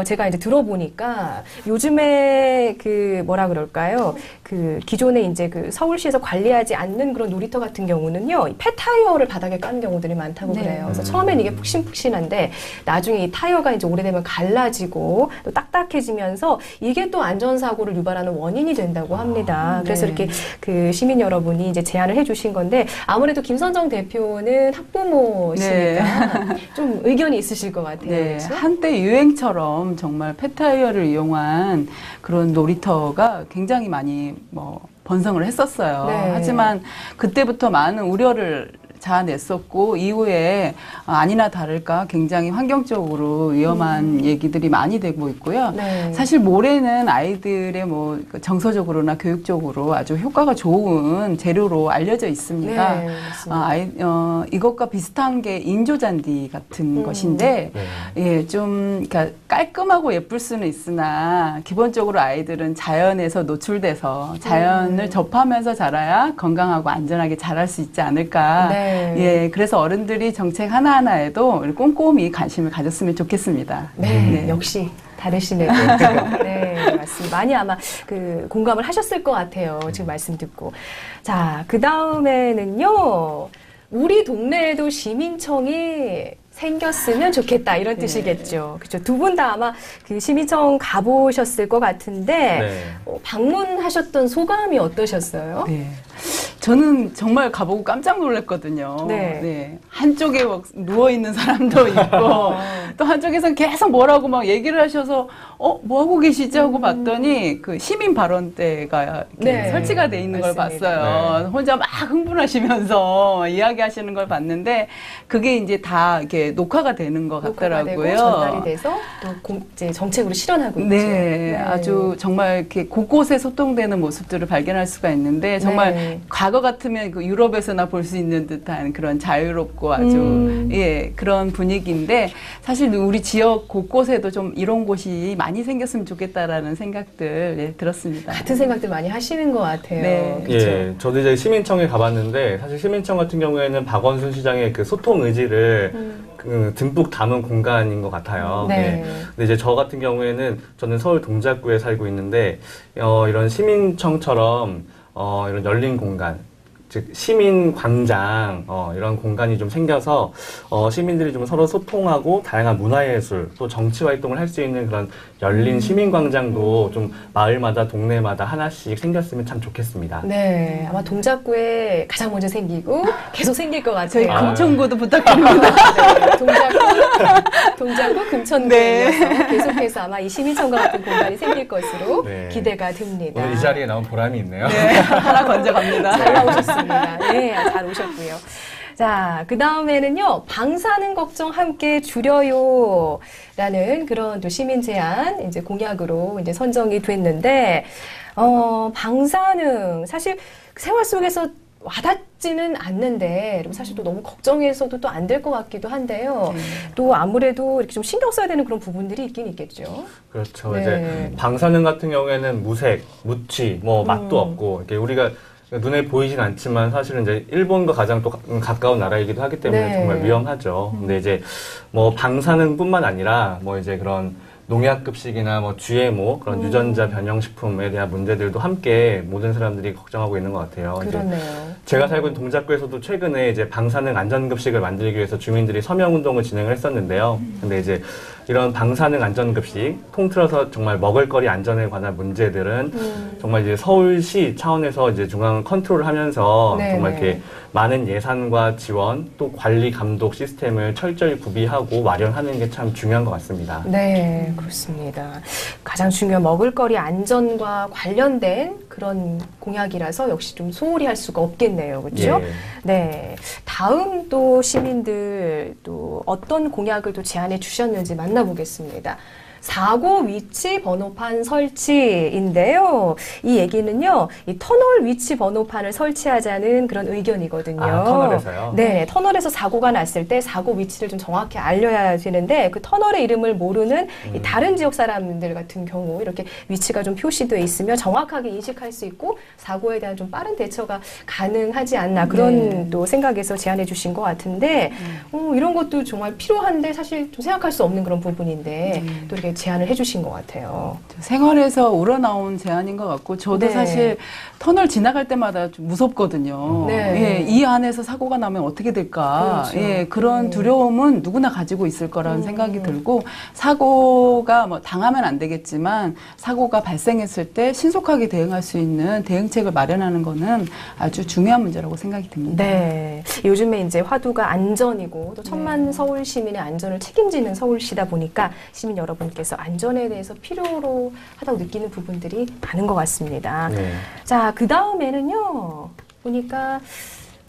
A: 제가 이제 들어보니까 요즘에 그 뭐라 그럴까요? 그 기존에 이제 그 서울시에서 관리하지 않는 그런 놀이터 같은 경우는요, 이 폐타이어를 바닥에 까는 경우들이 많다고
E: 네.
A: 그래요. 그래서 처음엔 이게 푹신푹신한데 나중에 이 타이어가 이제 오래되면 갈라지고 또 딱딱해지면서 이게 또 안전사고를 유발하는 원인이 된다고 합니다. 그래서
B: 네.
A: 이렇게 그 시민 여러분이 이제 제안을 해주신 건데, 아무래도 김선정 대표는 학부모시니까
B: 네.
A: 좀 의견이 있으실 것 같아요.
B: 네,
A: 그렇죠?
B: 한때 유행처럼 정말 폐타이어를 이용한 그런 놀이터가 굉장히 많이 뭐 번성을 했었어요.
A: 네.
B: 하지만 그때부터 많은 우려를 자아냈었고, 이후에 아니나 다를까 굉장히 환경적으로 위험한 얘기들이 많이 되고 있고요.
A: 네.
B: 사실 모래는 아이들의 뭐 정서적으로나 교육적으로 아주 효과가 좋은 재료로 알려져 있습니다.
A: 네, 맞습니다.
B: 이것과 비슷한 게 인조잔디 같은 것인데,
C: 네.
B: 예, 좀 그러니까 깔끔하고 예쁠 수는 있으나 기본적으로 아이들은 자연에서 노출돼서 자연을 접하면서 자라야 건강하고 안전하게 자랄 수 있지 않을까.
A: 네.
B: 예, 그래서 어른들이 정책 하나하나에도 꼼꼼히 관심을 가졌으면 좋겠습니다.
A: 네, 역시 다르시네요. 네, 맞습니다. 많이 아마 그 공감을 하셨을 것 같아요. 지금 말씀 듣고. 자, 그 다음에는요, 우리 동네에도 시민청이 생겼으면 좋겠다, 이런 뜻이겠죠. 그렇죠. 두 분 다 아마 그 시민청 가보셨을 것 같은데,
C: 네.
A: 방문하셨던 소감이 어떠셨어요?
B: 네. 저는 정말 가보고 깜짝 놀랐거든요.
A: 네.
B: 네. 한쪽에 막 누워있는 사람도 있고, 또 한쪽에서는 계속 뭐라고 막 얘기를 하셔서, 뭐 하고 계시지? 하고 봤더니, 그 시민 발언대가 이렇게
A: 네.
B: 설치가 돼 있는 걸
A: 맞습니다.
B: 봤어요.
C: 네.
B: 혼자 막 흥분하시면서 이야기하시는 걸 봤는데, 그게 이제 다 이렇게 녹화가 되는 것
A: 녹화가
B: 같더라고요.
A: 되고 전달이 돼서 또 이제 정책으로 실현하고 있죠.
B: 네, 아주 정말 이렇게 곳곳에 소통되는 모습들을 발견할 수가 있는데, 정말
A: 네.
B: 과거 과거 같으면 그 유럽에서나 볼 수 있는 듯한 그런 자유롭고 아주 예, 그런 분위기인데 사실 우리 지역 곳곳에도 좀 이런 곳이 많이 생겼으면 좋겠다라는 생각들 예, 들었습니다.
A: 같은 생각들 많이 하시는 것 같아요.
B: 네.
A: 그렇죠?
C: 예, 저도 이제 시민청에 가봤는데 사실 시민청 같은 경우에는 박원순 시장의 그 소통 의지를 듬뿍 담은 공간인 것 같아요.
A: 네.
C: 예. 근데 이제 저 같은 경우에는 저는 서울 동작구에 살고 있는데 이런 시민청처럼 이런 열린 공간, 즉 시민 광장 이런 공간이 좀 생겨서 시민들이 좀 서로 소통하고 다양한 문화예술 또 정치 활동을 할 수 있는 그런 열린 시민 광장도 좀 마을마다 동네마다 하나씩 생겼으면 참 좋겠습니다.
A: 네, 아마 동작구에 가장 먼저 생기고 계속 생길 것 같아요.
B: 저희 금천구도 부탁드립니다.
A: 네, 동작구, 금천구에 이어서 계속해서 아마 이 시민청과 같은 공간이 생길 것으로
C: 네.
A: 기대가 됩니다.
C: 오늘 이 자리에 나온 보람이 있네요.
B: 네, 하나 건져갑니다.
A: 잘 나오셨습니다. 네, 잘 오셨고요. 자, 그 다음에는요, 방사능 걱정 함께 줄여요. 라는 그런 또 시민 제안, 이제 공약으로 이제 선정이 됐는데, 방사능, 사실 생활 속에서 와닿지는 않는데, 그리고 사실 또 너무 걱정해서도 또 안 될 것 같기도 한데요. 또 아무래도 이렇게 좀 신경 써야 되는 그런 부분들이 있긴 있겠죠.
C: 그렇죠.
A: 네.
C: 이제 방사능 같은 경우에는 무색, 무취, 뭐 맛도 없고, 이렇게 우리가 눈에 보이진 않지만 사실은 이제 일본과 가장 또 가까운 나라이기도 하기 때문에
A: 네.
C: 정말 위험하죠. 근데 이제 뭐 방사능뿐만 아니라 뭐 이제 그런 농약급식이나 뭐 GMO 그런 유전자 변형식품에 대한 문제들도 함께 모든 사람들이 걱정하고 있는 것 같아요.
A: 그렇네요.
C: 제가 살고 있는 동작구에서도 최근에 이제 방사능 안전급식을 만들기 위해서 주민들이 서명운동을 진행을 했었는데요. 근데 이제 이런 방사능 안전급식, 통틀어서 정말 먹을거리 안전에 관한 문제들은 정말 이제 서울시 차원에서 이제 중앙 컨트롤을 하면서
A: 네네.
C: 정말 이렇게 많은 예산과 지원 또 관리 감독 시스템을 철저히 구비하고 마련하는 게 참 중요한 것 같습니다.
A: 네, 그렇습니다. 가장 중요한 먹을거리 안전과 관련된 그런 공약이라서 역시 좀 소홀히 할 수가 없겠네요. 그렇죠?
C: 예.
A: 네. 다음 또 시민들 또 어떤 공약을 또 제안해 주셨는지 만나보겠습니다. 사고 위치 번호판 설치인데요. 이 얘기는요, 이 터널 위치 번호판을 설치하자는 그런 의견이거든요.
C: 아, 터널에서요?
A: 네, 터널에서 사고가 났을 때 사고 위치를 좀 정확히 알려야 되는데 그 터널의 이름을 모르는 이 다른 지역 사람들 같은 경우 이렇게 위치가 좀 표시되어 있으면 정확하게 인식할 수 있고 사고에 대한 좀 빠른 대처가 가능하지 않나 그런 또 생각에서 제안해 주신 것 같은데 이런 것도 정말 필요한데 사실 좀 생각할 수 없는 그런 부분인데 또 이렇게 제안을 해주신 것 같아요.
B: 생활에서 우러나온 제안인 것 같고 저도
A: 네.
B: 사실 터널 지나갈 때마다 좀 무섭거든요.
A: 네.
B: 예, 이 안에서 사고가 나면 어떻게 될까?
A: 그렇죠.
B: 예, 그런 두려움은 누구나 가지고 있을 거라는 생각이 들고 사고가 뭐 당하면 안 되겠지만 사고가 발생했을 때 신속하게 대응할 수 있는 대응책을 마련하는 거는 아주 중요한 문제라고 생각이 듭니다.
A: 네. 요즘에 이제 화두가 안전이고 또 천만 서울 시민의 안전을 책임지는 서울시다 보니까 시민 여러분께서 안전에 대해서 필요로 하다고 느끼는 부분들이 많은 것 같습니다.
C: 네.
A: 자, 그 다음에는요, 보니까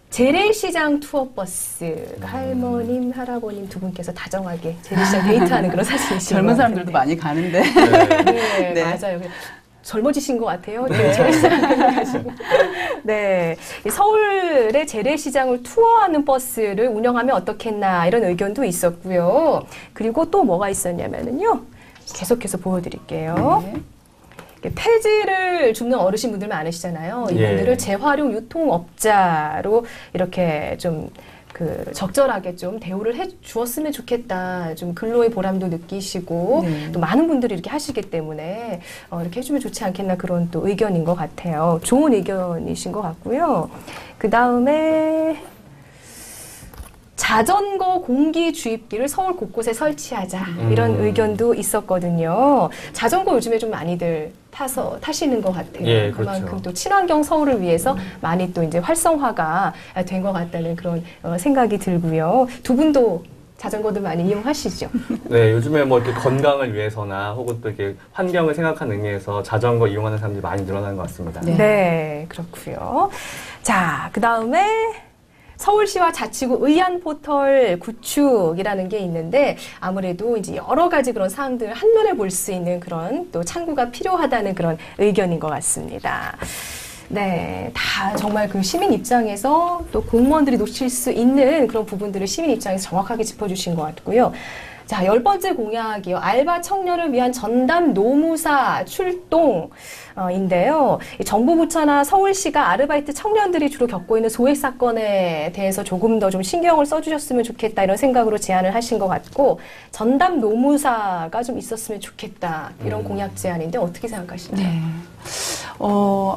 A: 재래시장 투어버스, 할머님, 할아버님 두 분께서 다정하게 재래시장 데이트하는 그런 사진이신
B: 젊은
A: 것
B: 사람들도
A: 같은데.
B: 많이 가는데.
A: 네,
B: 네.
A: 맞아요. 젊어지신 것 같아요. 네. 재래시장 가시고. 네. 이 서울의 재래시장을 투어하는 버스를 운영하면 어떻겠나 이런 의견도 있었고요. 그리고 또 뭐가 있었냐면은요. 계속해서 보여드릴게요. 폐지를 줍는 어르신분들 많으시잖아요. 이분들을
C: 예.
A: 재활용 유통업자로 이렇게 좀 적절하게 좀 대우를 해 주었으면 좋겠다. 좀 근로의 보람도 느끼시고
B: 네.
A: 또 많은 분들이 이렇게 하시기 때문에 이렇게 해주면 좋지 않겠나 그런 또 의견인 것 같아요. 좋은 의견이신 것 같고요. 그 다음에 자전거 공기 주입기를 서울 곳곳에 설치하자 이런 의견도 있었거든요. 자전거 요즘에 좀 많이들 타시는 것 같아요.
C: 예,
A: 그만큼
C: 그렇죠.
A: 또 친환경 서울을 위해서 많이 또 이제 활성화가 된 것 같다는 그런 생각이 들고요. 두 분도 자전거도 많이 이용하시죠?
C: 네, 요즘에 뭐 이렇게 건강을 위해서나 혹은 또 이렇게 환경을 생각하는 의미에서 자전거 이용하는 사람들이 많이 늘어나는 것 같습니다.
A: 네, 그렇고요. 자, 그 다음에 서울시와 자치구 의안 포털 구축이라는 게 있는데 아무래도 이제 여러 가지 그런 사항들 한눈에 볼 수 있는 그런 또 창구가 필요하다는 그런 의견인 것 같습니다. 네, 다 정말 그 시민 입장에서 또 공무원들이 놓칠 수 있는 그런 부분들을 시민 입장에서 정확하게 짚어주신 것 같고요. 자, 10번째 공약이요. 알바 청년을 위한 전담 노무사 출동인데요. 정부 부처나 서울시가 아르바이트 청년들이 주로 겪고 있는 소액 사건에 대해서 조금 더 좀 신경을 써주셨으면 좋겠다 이런 생각으로 제안을 하신 것 같고 전담 노무사가 좀 있었으면 좋겠다 이런 공약 제안인데 어떻게 생각하시나요?
B: 네.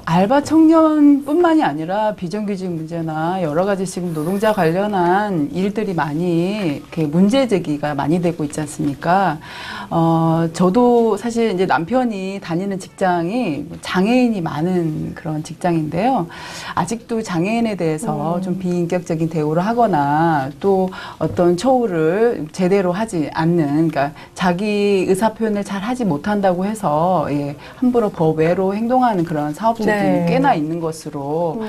B: 알바 청년뿐만이 아니라 비정규직 문제나 여러 가지 지금 노동자 관련한 일들이 많이 이렇게 문제 제기가 많이 되고 있지 않습니까? 저도 사실 이제 남편이 다니는 직장이 장애인이 많은 그런 직장인데요. 아직도 장애인에 대해서 좀 비인격적인 대우를 하거나 또 어떤 처우를 제대로 하지 않는, 그러니까 자기 의사 표현을 잘 하지 못한다고 해서 예, 함부로 법 외로 행동하는 그런 사업자들이
A: 네.
B: 꽤나 있는 것으로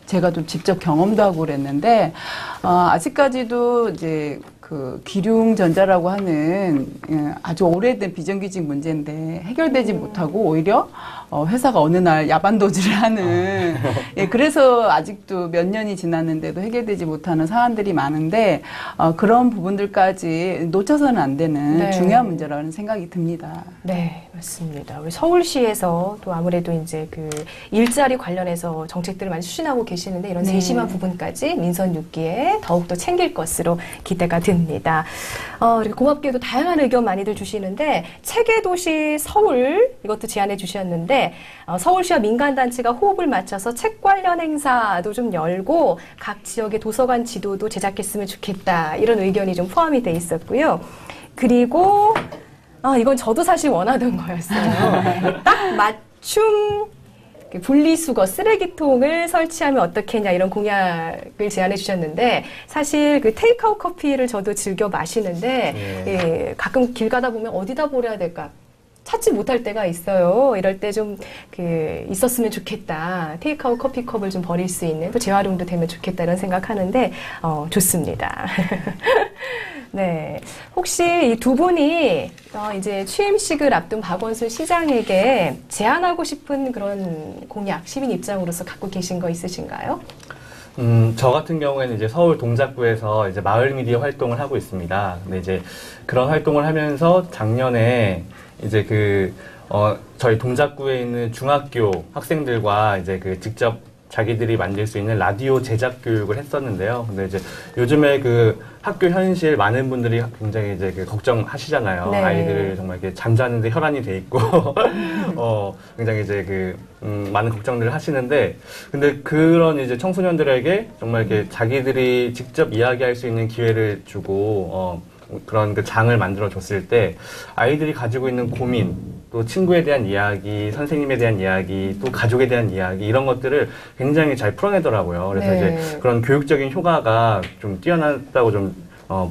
B: 제가 좀 직접 경험도 하고 그랬는데 아직까지도 이제 그 기륭전자라고 하는 아주 오래된 비정규직 문제인데 해결되지 못하고 오히려 회사가 어느 날 야반도주를 하는 예, 그래서 아직도 몇 년이 지났는데도 해결되지 못하는 사안들이 많은데 그런 부분들까지 놓쳐서는 안 되는
A: 네.
B: 중요한 문제라는 생각이 듭니다.
A: 네, 맞습니다. 우리 서울시에서 또 아무래도 이제 그 일자리 관련해서 정책들을 많이 추진하고 계시는데 이런
B: 네.
A: 세심한 부분까지 민선 6기에 더욱더 챙길 것으로 기대가 듭니다. 이렇게 고맙게도 다양한 의견 많이들 주시는데 체계도시 서울 이것도 제안해 주셨는데 서울시와 민간단체가 호흡을 맞춰서 책 관련 행사도 좀 열고 각 지역의 도서관 지도도 제작했으면 좋겠다 이런 의견이 좀 포함이 돼 있었고요. 그리고 이건 저도 사실 원하던 거였어요. 딱 맞춤 분리수거 쓰레기통을 설치하면 어떻겠냐 이런 공약을 제안해 주셨는데 사실 그 테이크아웃 커피를 저도 즐겨 마시는데 예, 가끔 길 가다 보면 어디다 버려야 될까 찾지 못할 때가 있어요. 이럴 때 좀 있었으면 좋겠다. 테이크아웃 커피컵을 좀 버릴 수 있는 또 재활용도 되면 좋겠다 이런 생각하는데 좋습니다. 네, 혹시 이 두 분이 이제 취임식을 앞둔 박원순 시장에게 제안하고 싶은 그런 공약 시민 입장으로서 갖고 계신 거 있으신가요?
C: 저 같은 경우에는 이제 서울 동작구에서 이제 마을 미디어 활동을 하고 있습니다. 근데 이제 그런 활동을 하면서 작년에 이제 저희 동작구에 있는 중학교 학생들과 이제 직접 자기들이 만들 수 있는 라디오 제작 교육을 했었는데요. 근데 이제 요즘에 학교 현실 많은 분들이 굉장히 이제 걱정하시잖아요.
A: 네.
C: 아이들 정말 이렇게 잠자는데 혈안이 돼 있고, 굉장히 이제 많은 걱정들을 하시는데, 근데 그런 이제 청소년들에게 정말 이렇게 자기들이 직접 이야기할 수 있는 기회를 주고, 그런 장을 만들어 줬을 때 아이들이 가지고 있는 고민, 또 친구에 대한 이야기, 선생님에 대한 이야기, 또 가족에 대한 이야기 이런 것들을 굉장히 잘 풀어내더라고요. 그래서
A: 네.
C: 이제 그런 교육적인 효과가 좀 뛰어났다고 좀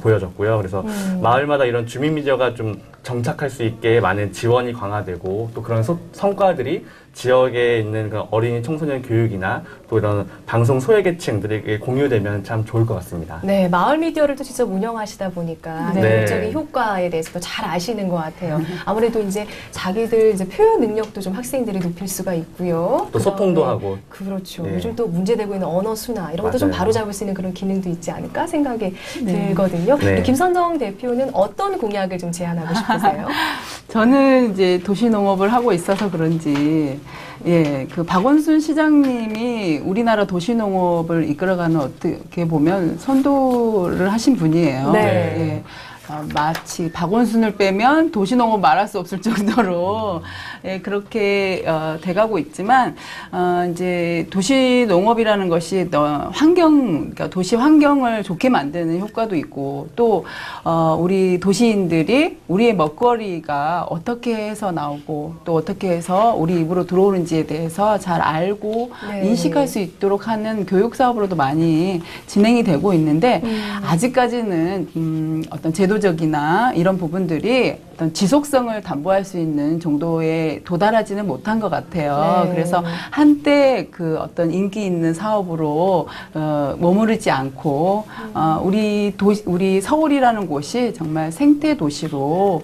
C: 보여졌고요. 그래서 마을마다 이런 주민 미디어가 좀 정착할 수 있게 많은 지원이 강화되고 또 그런 성과들이 지역에 있는 그 어린이 청소년 교육이나 또 이런 방송 소외계층들에게 공유되면 참 좋을 것 같습니다.
A: 네, 마을 미디어를 또 직접 운영하시다 보니까
C: 네.
A: 교육적인 효과에 대해서도 잘 아시는 것 같아요. 아무래도 이제 자기들 이제 표현 능력도 좀 학생들이 높일 수가 있고요.
C: 또 소통도 하고.
A: 그렇죠.
C: 네.
A: 요즘 또 문제되고 있는 언어 순화 이런 것도 좀
C: 맞아요.
A: 바로 잡을 수 있는 그런 기능도 있지 않을까 생각이
B: 네.
A: 들거든요.
C: 네.
A: 김선정 대표는 어떤 공약을 좀 제안하고 싶으세요?
B: 저는 이제 도시농업을 하고 있어서 그런지, 예, 박원순 시장님이 우리나라 도시농업을 이끌어가는 어떻게 보면 선도를 하신 분이에요.
A: 네.
B: 예. 마치 박원순을 빼면 도시농업 말할 수 없을 정도로 예, 그렇게 돼가고 있지만 이제 도시농업이라는 것이 그러니까 도시 환경을 좋게 만드는 효과도 있고 또 우리 도시인들이 우리의 먹거리가 어떻게 해서 나오고 또 어떻게 해서 우리 입으로 들어오는지에 대해서 잘 알고
A: 네.
B: 인식할 수 있도록 하는 교육 사업으로도 많이 진행이 되고 있는데 아직까지는 어떤 제도적이나 이런 부분들이 어떤 지속성을 담보할 수 있는 정도에 도달하지는 못한 것 같아요.
A: 네.
B: 그래서 한때 그 어떤 인기 있는 사업으로 머무르지 않고 우리 서울이라는 곳이 정말 생태 도시로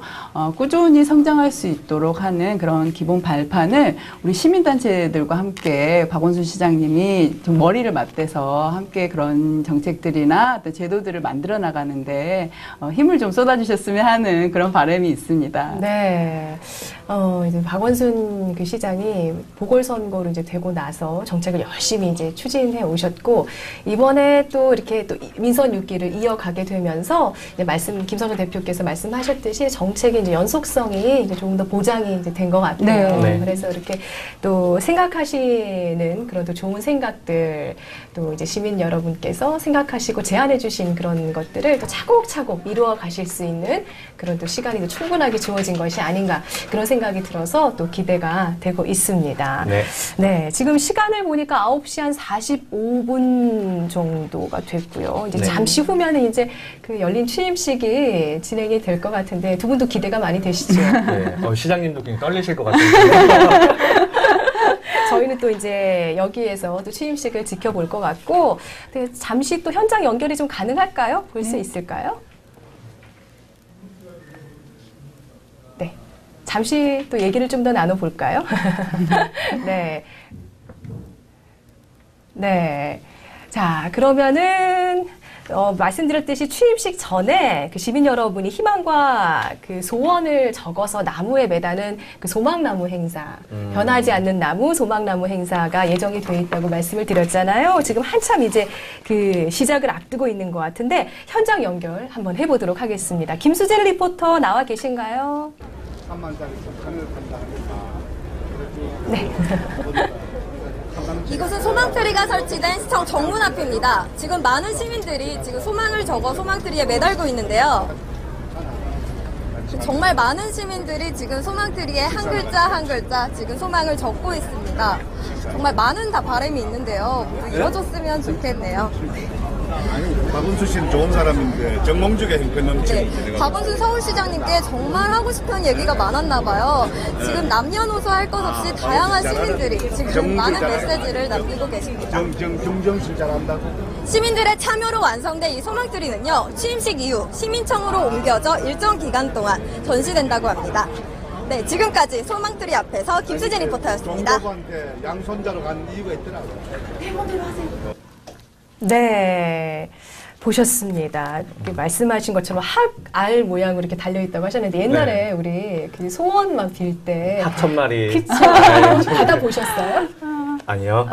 B: 꾸준히 성장할 수 있도록 하는 그런 기본 발판을 우리 시민단체들과 함께 박원순 시장님이 좀 머리를 맞대서 함께 그런 정책들이나 어떤 제도들을 만들어 나가는데 힘을 좀 쏟아주셨으면 하는 그런 바람이 있습니다.
A: 네. 이제 박원순 그 시장이 보궐선거로 이제 되고 나서 정책을 열심히 이제 추진해 오셨고, 이번에 또 이렇게 또 민선 6기를 이어가게 되면서 이제 김성근 대표께서 말씀하셨듯이 정책의 이제 연속성이 이제 조금 더 보장이 이제 된 것 같아요.
B: 네.
A: 그래서 이렇게 또 생각하시는 그런 또 좋은 생각들, 또 이제 시민 여러분께서 생각하시고 제안해 주신 그런 것들을 또 차곡차곡 이루어 가실 수 있는 그런 또 시간이 또 충분하게 주어진 것이 아닌가, 그런 생각이 들어서 또 기대가 되고 있습니다.
C: 네.
A: 네, 지금 시간을 보니까 9시 한 45분 정도가 됐고요. 이제
C: 네.
A: 잠시 후면은 이제 그 열린 취임식이 진행이 될 것 같은데 두 분도 기대가 많이 되시죠?
C: 네. 시장님도 굉장히 떨리실 것 같은데.
A: 저희는 또 이제 여기에서 또 취임식을 지켜볼 것 같고, 잠시 또 현장 연결이 좀 가능할까요? 볼 수 있을까요? 네. 잠시 또 얘기를 좀 더 나눠볼까요? 네. 네. 자, 그러면은, 말씀드렸듯이 취임식 전에 그 시민 여러분이 희망과 그 소원을 적어서 나무에 매다는 그 소망나무 행사, 변하지 않는 나무, 소망나무 행사가 예정이 돼 있다고 말씀을 드렸잖아요. 지금 한참 이제 그 시작을 앞두고 있는 것 같은데, 현장 연결 한번 해보도록 하겠습니다. 김수진 리포터 나와 계신가요?
O: 3만짜리 하늘 판다 하니까.
A: 네.
D: 이곳은 소망트리가 설치된 시청 정문 앞입니다. 지금 많은 시민들이 지금 소망을 적어 소망트리에 매달고 있는데요. 정말 많은 시민들이 지금 소망트리에 한 글자 한 글자 지금 소망을 적고 있습니다. 정말 많은 다 바람이 있는데요. 모두 이뤄졌으면 좋겠네요.
O: 아니, 박원순 씨는 좋은 사람인데 정몽주의 행편 넘치는
D: 네, 박원순 서울시장님께 정말 하고 싶은 얘기가 많았나 봐요. 지금 남녀노소 할 것 없이 다양한 시민들이 지금 많은 메시지를 남기고 계십니다.
O: 정정실 잘한다고.
D: 시민들의 참여로 완성된 이 소망트리는요, 취임식 이후 시민청으로 옮겨져 일정 기간 동안 전시된다고 합니다. 네, 지금까지 소망트리 앞에서 김수진 리포터였습니다.
O: 정보부한테 양손자로 간 이유가 있더라고요.
D: 대본대로 하세요.
A: 네. 보셨습니다. 말씀하신 것처럼 학알 모양으로 이렇게 달려있다고 하셨는데, 옛날에
C: 네.
A: 우리 그 소원만 빌 때.
C: 학 1000마리.
A: 그쵸. 받아보셨어요?
C: 아니요.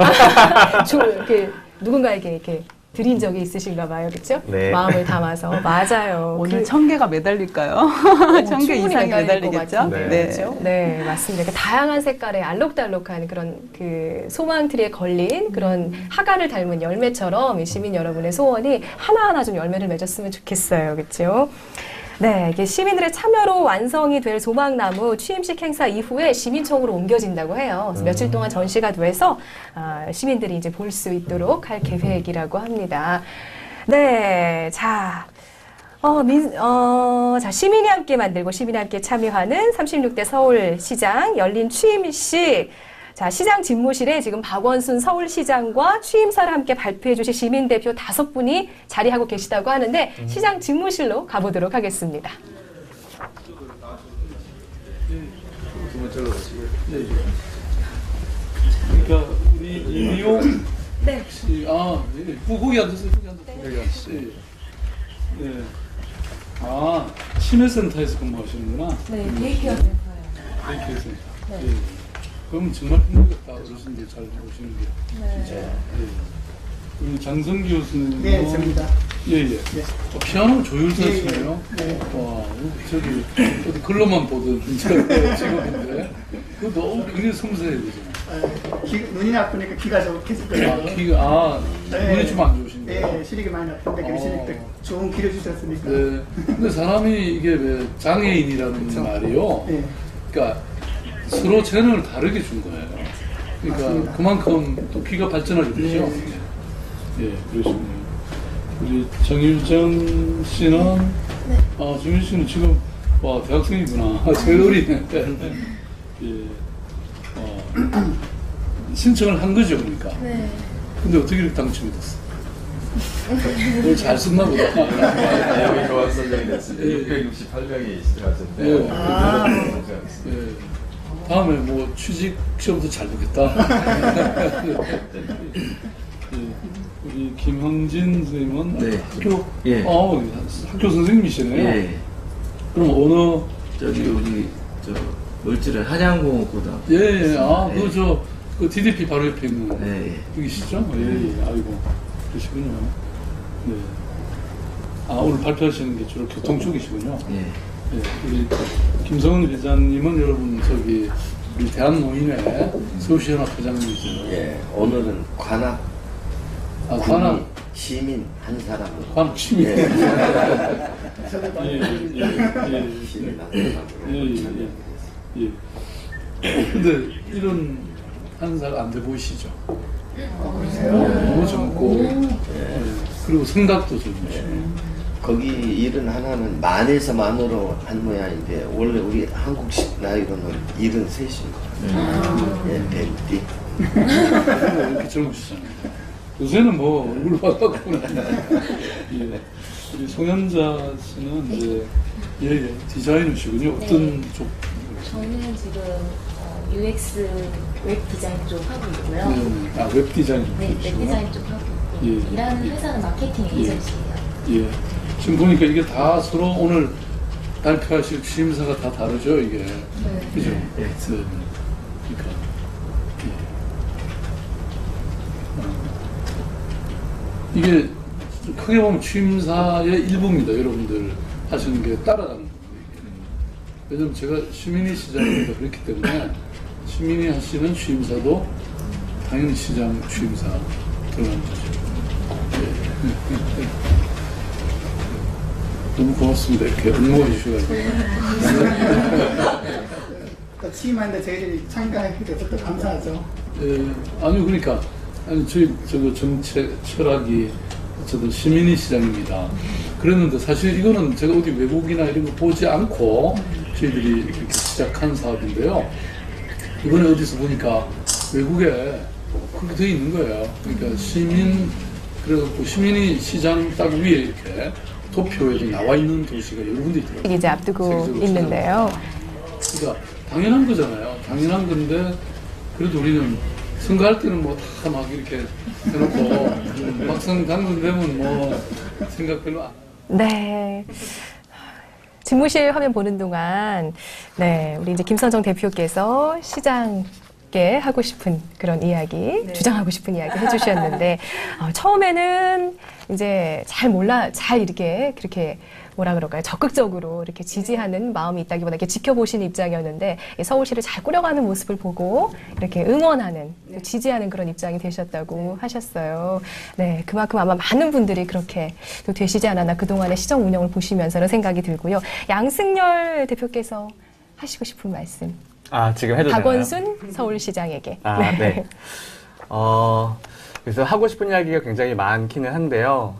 A: 누군가에게 이렇게 드린 적이 있으신가 봐요. 그쵸?
C: 네.
A: 마음을 담아서. 맞아요.
B: 오늘 1000개가 매달릴까요? 1000개 이상이 매달리겠죠?
A: 네. 그렇죠? 네, 맞습니다. 다양한 색깔의 알록달록한 그런 그 소망트리에 걸린 그런 하가를 닮은 열매처럼 이 시민 여러분의 소원이 하나하나 좀 열매를 맺었으면 좋겠어요. 그렇죠? 네, 이게 시민들의 참여로 완성이 될 소망나무 취임식 행사 이후에 시민청으로 옮겨진다고 해요. 그래서 며칠 동안 전시가 돼서 시민들이 이제 볼 수 있도록 할 계획이라고 합니다. 네, 자. 자, 시민이 함께 만들고 시민이 함께 참여하는 36대 서울시장 열린 취임식. 자, 시장 집무실에 지금 박원순 서울시장과 취임사를 함께 발표해 주실 시민대표 5분이 자리하고 계시다고 하는데 시장 집무실로 가보도록 하겠습니다.
I: 그러니까 우리 이미용
D: 네.
I: 씨, 거기 앉으세요. 거기 앉으세요. 네. 치매센터에서 근무하시는구나.
D: 네, 데이케어 센터예요.
I: 데이케어 센터.
D: 네.
I: 예. 그럼 정말 힘들겠다. 어르신들 잘 오시는 게.
D: 네.
I: 진짜. 예. 우리 장성기 교수님.
P: 네, 접니다.
I: 예. 피아노 조율사시네요.
P: 네.
I: 와, 저기 어디 글로만 보던 직업인데. 그거 너무 굉장히 섬세해 보잖아요.
P: 눈이 나쁘니까 귀가 좀 계속 들려요.
I: 눈이 좀 안 좋으신가요?
P: 네, 시력이 많이 나쁜데 그러시니까 좋은 귀를 주셨으니까.
I: 네. 근데 사람이 이게 왜 장애인이라는 말이요.
P: 네.
I: 그러니까 서로 재능을 다르게 준 거예요. 그러니까
P: 맞습니다.
I: 그만큼 또 귀가 발전하게 되죠. 예, 그러시군요. 우리 정일정 씨는, 정일정 씨는 지금 와, 대학생이구나. 제일 어리네. 예. 신청을 한 거죠, 그러니까.
E: 네.
I: 근데 어떻게 이렇게 당첨이 됐어? 뭘 잘 썼나 보다.
Q: 내용이 좋아서 선정이 됐습니다. 668명이 시청하셨는데.
I: 다음에 뭐 취직 시험도 잘 보겠다. 우리 김형진 선생님은
Q: 네.
I: 학교,
Q: 예.
I: 학교 선생님이시네요.
Q: 예.
I: 그럼 어느
Q: 저기 우리 을지로 한양고등학교.
I: 예, 그 DDP 바로 옆에 있는 여기시죠? 예, 아이고 그러시군요. 네. 오늘 발표하시는 게 주로 교통 쪽이시군요.
Q: 예.
I: 예, 우리 김성은 회장님은 여러분 우리 대한노인회 서울시연합 회장님이죠.
R: 예, 오늘은 관악.
I: 관악
R: 시민 한 사람.
I: 관악 시민.
R: 예.
I: 시민 한 사람. 예. 근데 이런 한 살 안 돼 보이시죠? 너무 젊고 그리고 생각도 젊으시고.
R: 거기 일은 하나는 만에서 만으로 한 모양인데 원래 우리 한국식 나이로는 73입니다. 예, 뱀띠.
I: 이렇게 젊으시잖아요. 요새는 뭐 얼굴 봐갖고는. 예. 우리 송현자 씨는 이제 디자이너시군요. 어떤 쪽?
S: 저는 지금 UX 웹 디자인 쪽 하고 있고요.
I: 웹 디자인 쪽.
S: 네, 웹 디자인 쪽 하고 있고 일하는 회사는 마케팅 에이전시예요.
I: 예. 지금 보니까 이게 다 서로 오늘 발표하실 취임사가 다 다르죠, 이게.
S: 네.
I: 그죠?
Q: 예.
I: 그러니까. 이게 크게 보면 취임사의 일부입니다. 여러분들 하시는 게 따라가는 거예요. 왜냐면 제가 시민이 시장이다 그렇기 때문에 시민이 하시는 취임사도 당연히 시장 취임사 들어가는 거죠. 너무 고맙습니다. 이렇게 응원해 주셔가지고.
P: 또 취임하는데 저희들이 참가하게 돼서 또 감사하죠.
I: 아니요, 그러니까 저희 정책 철학이 어쨌든 시민이 시장입니다. 그랬는데 사실 이거는 제가 어디 외국이나 이런 거 보지 않고 저희들이 이렇게 시작한 사업인데요. 이번에 어디서 보니까 외국에 그렇게 되어 있는 거예요. 그러니까 그래갖고 시민이 시장 딱 위에 이렇게 도표에도 나와 있는 도시가 여러 군데 있더라고요.
A: 이제 앞두고 있는데요.
I: 그러니까 당연한 거잖아요. 당연한 건데 그래도 우리는 선거할 때는 뭐 다 막 이렇게 해놓고 막상 당선되면 뭐 생각 별로 안.
A: 네. 집무실 화면 보는 동안 우리 이제 김선정 대표께서 시장께 하고 싶은 그런 이야기, 주장하고 싶은 이야기 해주셨는데 처음에는 이제 잘 이렇게 그렇게 뭐라 그럴까요? 적극적으로 이렇게 지지하는 마음이 있다기보다 이렇게 지켜보시는 입장이었는데 서울시를 잘 꾸려가는 모습을 보고 이렇게 응원하는, 지지하는 그런 입장이 되셨다고 하셨어요. 네, 그만큼 아마 많은 분들이 그렇게 또 되시지 않았나 그동안의 시정 운영을 보시면서는 생각이 들고요. 양승열 대표께서 하시고 싶은 말씀.
C: 지금 해도 되나요?
A: 박원순 서울시장에게.
C: 네. 그래서 하고 싶은 이야기가 굉장히 많기는 한데요.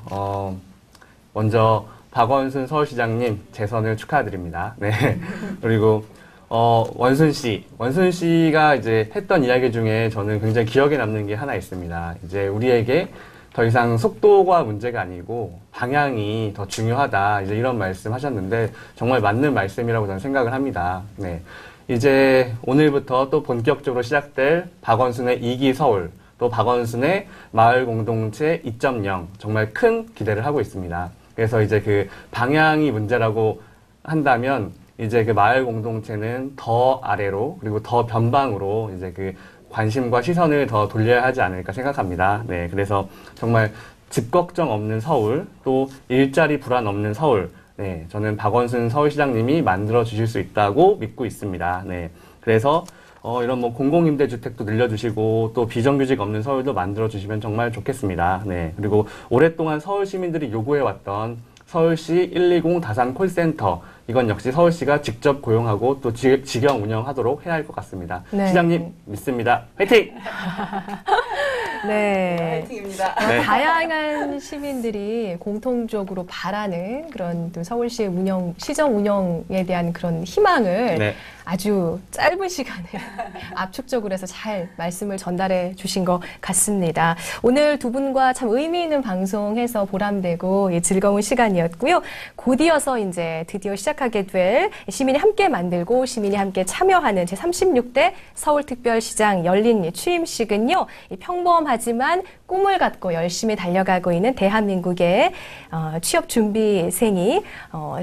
C: 먼저 박원순 서울시장님 재선을 축하드립니다. 네. 그리고 원순 씨가 이제 했던 이야기 중에 저는 굉장히 기억에 남는 게 하나 있습니다. 이제 우리에게 더 이상 속도가 문제가 아니고 방향이 더 중요하다. 이제 이런 말씀 하셨는데 정말 맞는 말씀이라고 저는 생각을 합니다. 네. 이제 오늘부터 또 본격적으로 시작될 박원순의 2기 서울, 또 박원순의 마을 공동체 2.0 정말 큰 기대를 하고 있습니다. 그래서 이제 그 방향이 문제라고 한다면 이제 그 마을 공동체는 더 아래로 그리고 더 변방으로 이제 그 관심과 시선을 더 돌려야 하지 않을까 생각합니다. 네, 그래서 정말 집 걱정 없는 서울, 또 일자리 불안 없는 서울, 네, 저는 박원순 서울시장님이 만들어 주실 수 있다고 믿고 있습니다. 네, 그래서 이런 뭐 공공임대주택도 늘려주시고 또 비정규직 없는 서울도 만들어주시면 정말 좋겠습니다. 네. 그리고 오랫동안 서울 시민들이 요구해왔던 서울시 120 다산 콜센터 이건 역시 서울시가 직접 고용하고 또 직영 운영하도록 해야 할 것 같습니다. 네. 시장님 믿습니다. 화이팅!
A: 네.
B: 화이팅입니다.
C: 네.
A: 다양한 시민들이 공통적으로 바라는 그런 또 서울시 운영, 시정 운영에 대한 그런 희망을
C: 네.
A: 아주 짧은 시간에 압축적으로 해서 잘 말씀을 전달해 주신 것 같습니다. 오늘 두 분과 참 의미 있는 방송해서 보람되고 즐거운 시간이었고요. 곧이어서 이제 드디어 시작하게 될 시민이 함께 만들고 시민이 함께 참여하는 제36대 서울특별시장 열린 취임식은요. 평범하지만 꿈을 갖고 열심히 달려가고 있는 대한민국의 취업준비생이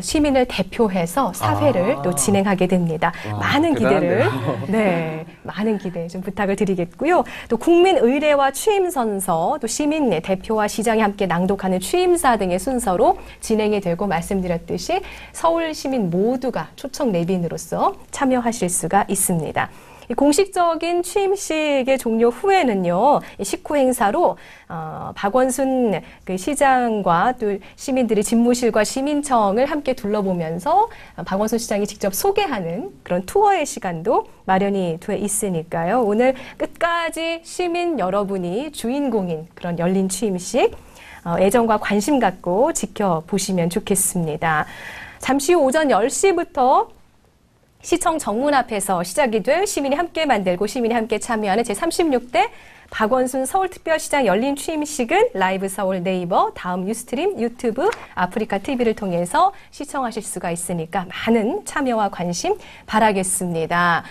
A: 시민을 대표해서 사회를 또 진행하게 됩니다. 많은 기대를, 네, 많은 기대 좀 부탁을 드리겠고요. 또 국민 의례와 취임 선서, 또 시민 대표와 시장이 함께 낭독하는 취임사 등의 순서로 진행이 되고 말씀드렸듯이 서울 시민 모두가 초청 내빈으로서 참여하실 수가 있습니다. 공식적인 취임식의 종료 후에는요, 식후 행사로 박원순 그 시장과 또 시민들이 집무실과 시민청을 함께 둘러보면서 박원순 시장이 직접 소개하는 그런 투어의 시간도 마련이 돼 있으니까요. 오늘 끝까지 시민 여러분이 주인공인 그런 열린 취임식 애정과 관심 갖고 지켜보시면 좋겠습니다. 잠시 후 오전 10시부터 시청 정문 앞에서 시작이 될 시민이 함께 만들고 시민이 함께 참여하는 제36대 박원순 서울특별시장 열린 취임식은 라이브 서울 네이버, 다음 뉴스트림, 유튜브, 아프리카 TV를 통해서 시청하실 수가 있으니까 많은 참여와 관심 바라겠습니다.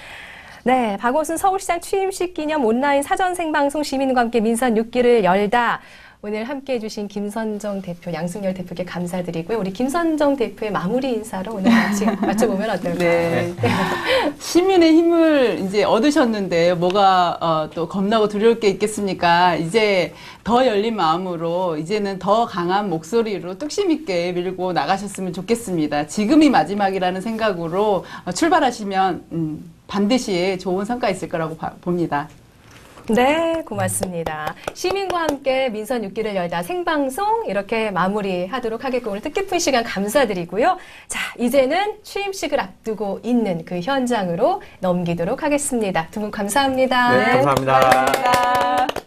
A: 네, 박원순 서울시장 취임식 기념 온라인 사전 생방송 시민과 함께 민선 6기를 열다. 오늘 함께해 주신 김선정 대표, 양승열 대표께 감사드리고요. 우리 김선정 대표의 마무리 인사로 오늘 같이 맞춰보면 어떨까요?
B: 네. 시민의 힘을 이제 얻으셨는데 뭐가 또 겁나고 두려울 게 있겠습니까? 이제 더 열린 마음으로 이제는 더 강한 목소리로 뚝심 있게 밀고 나가셨으면 좋겠습니다. 지금이 마지막이라는 생각으로 출발하시면 반드시 좋은 성과 있을 거라고 봅니다.
A: 네, 고맙습니다. 시민과 함께 민선 6기를 열다 생방송 이렇게 마무리하도록 하겠고 오늘 뜻깊은 시간 감사드리고요. 자, 이제는 취임식을 앞두고 있는 그 현장으로 넘기도록 하겠습니다. 두 분 감사합니다.
C: 네, 감사합니다.
B: 감사합니다.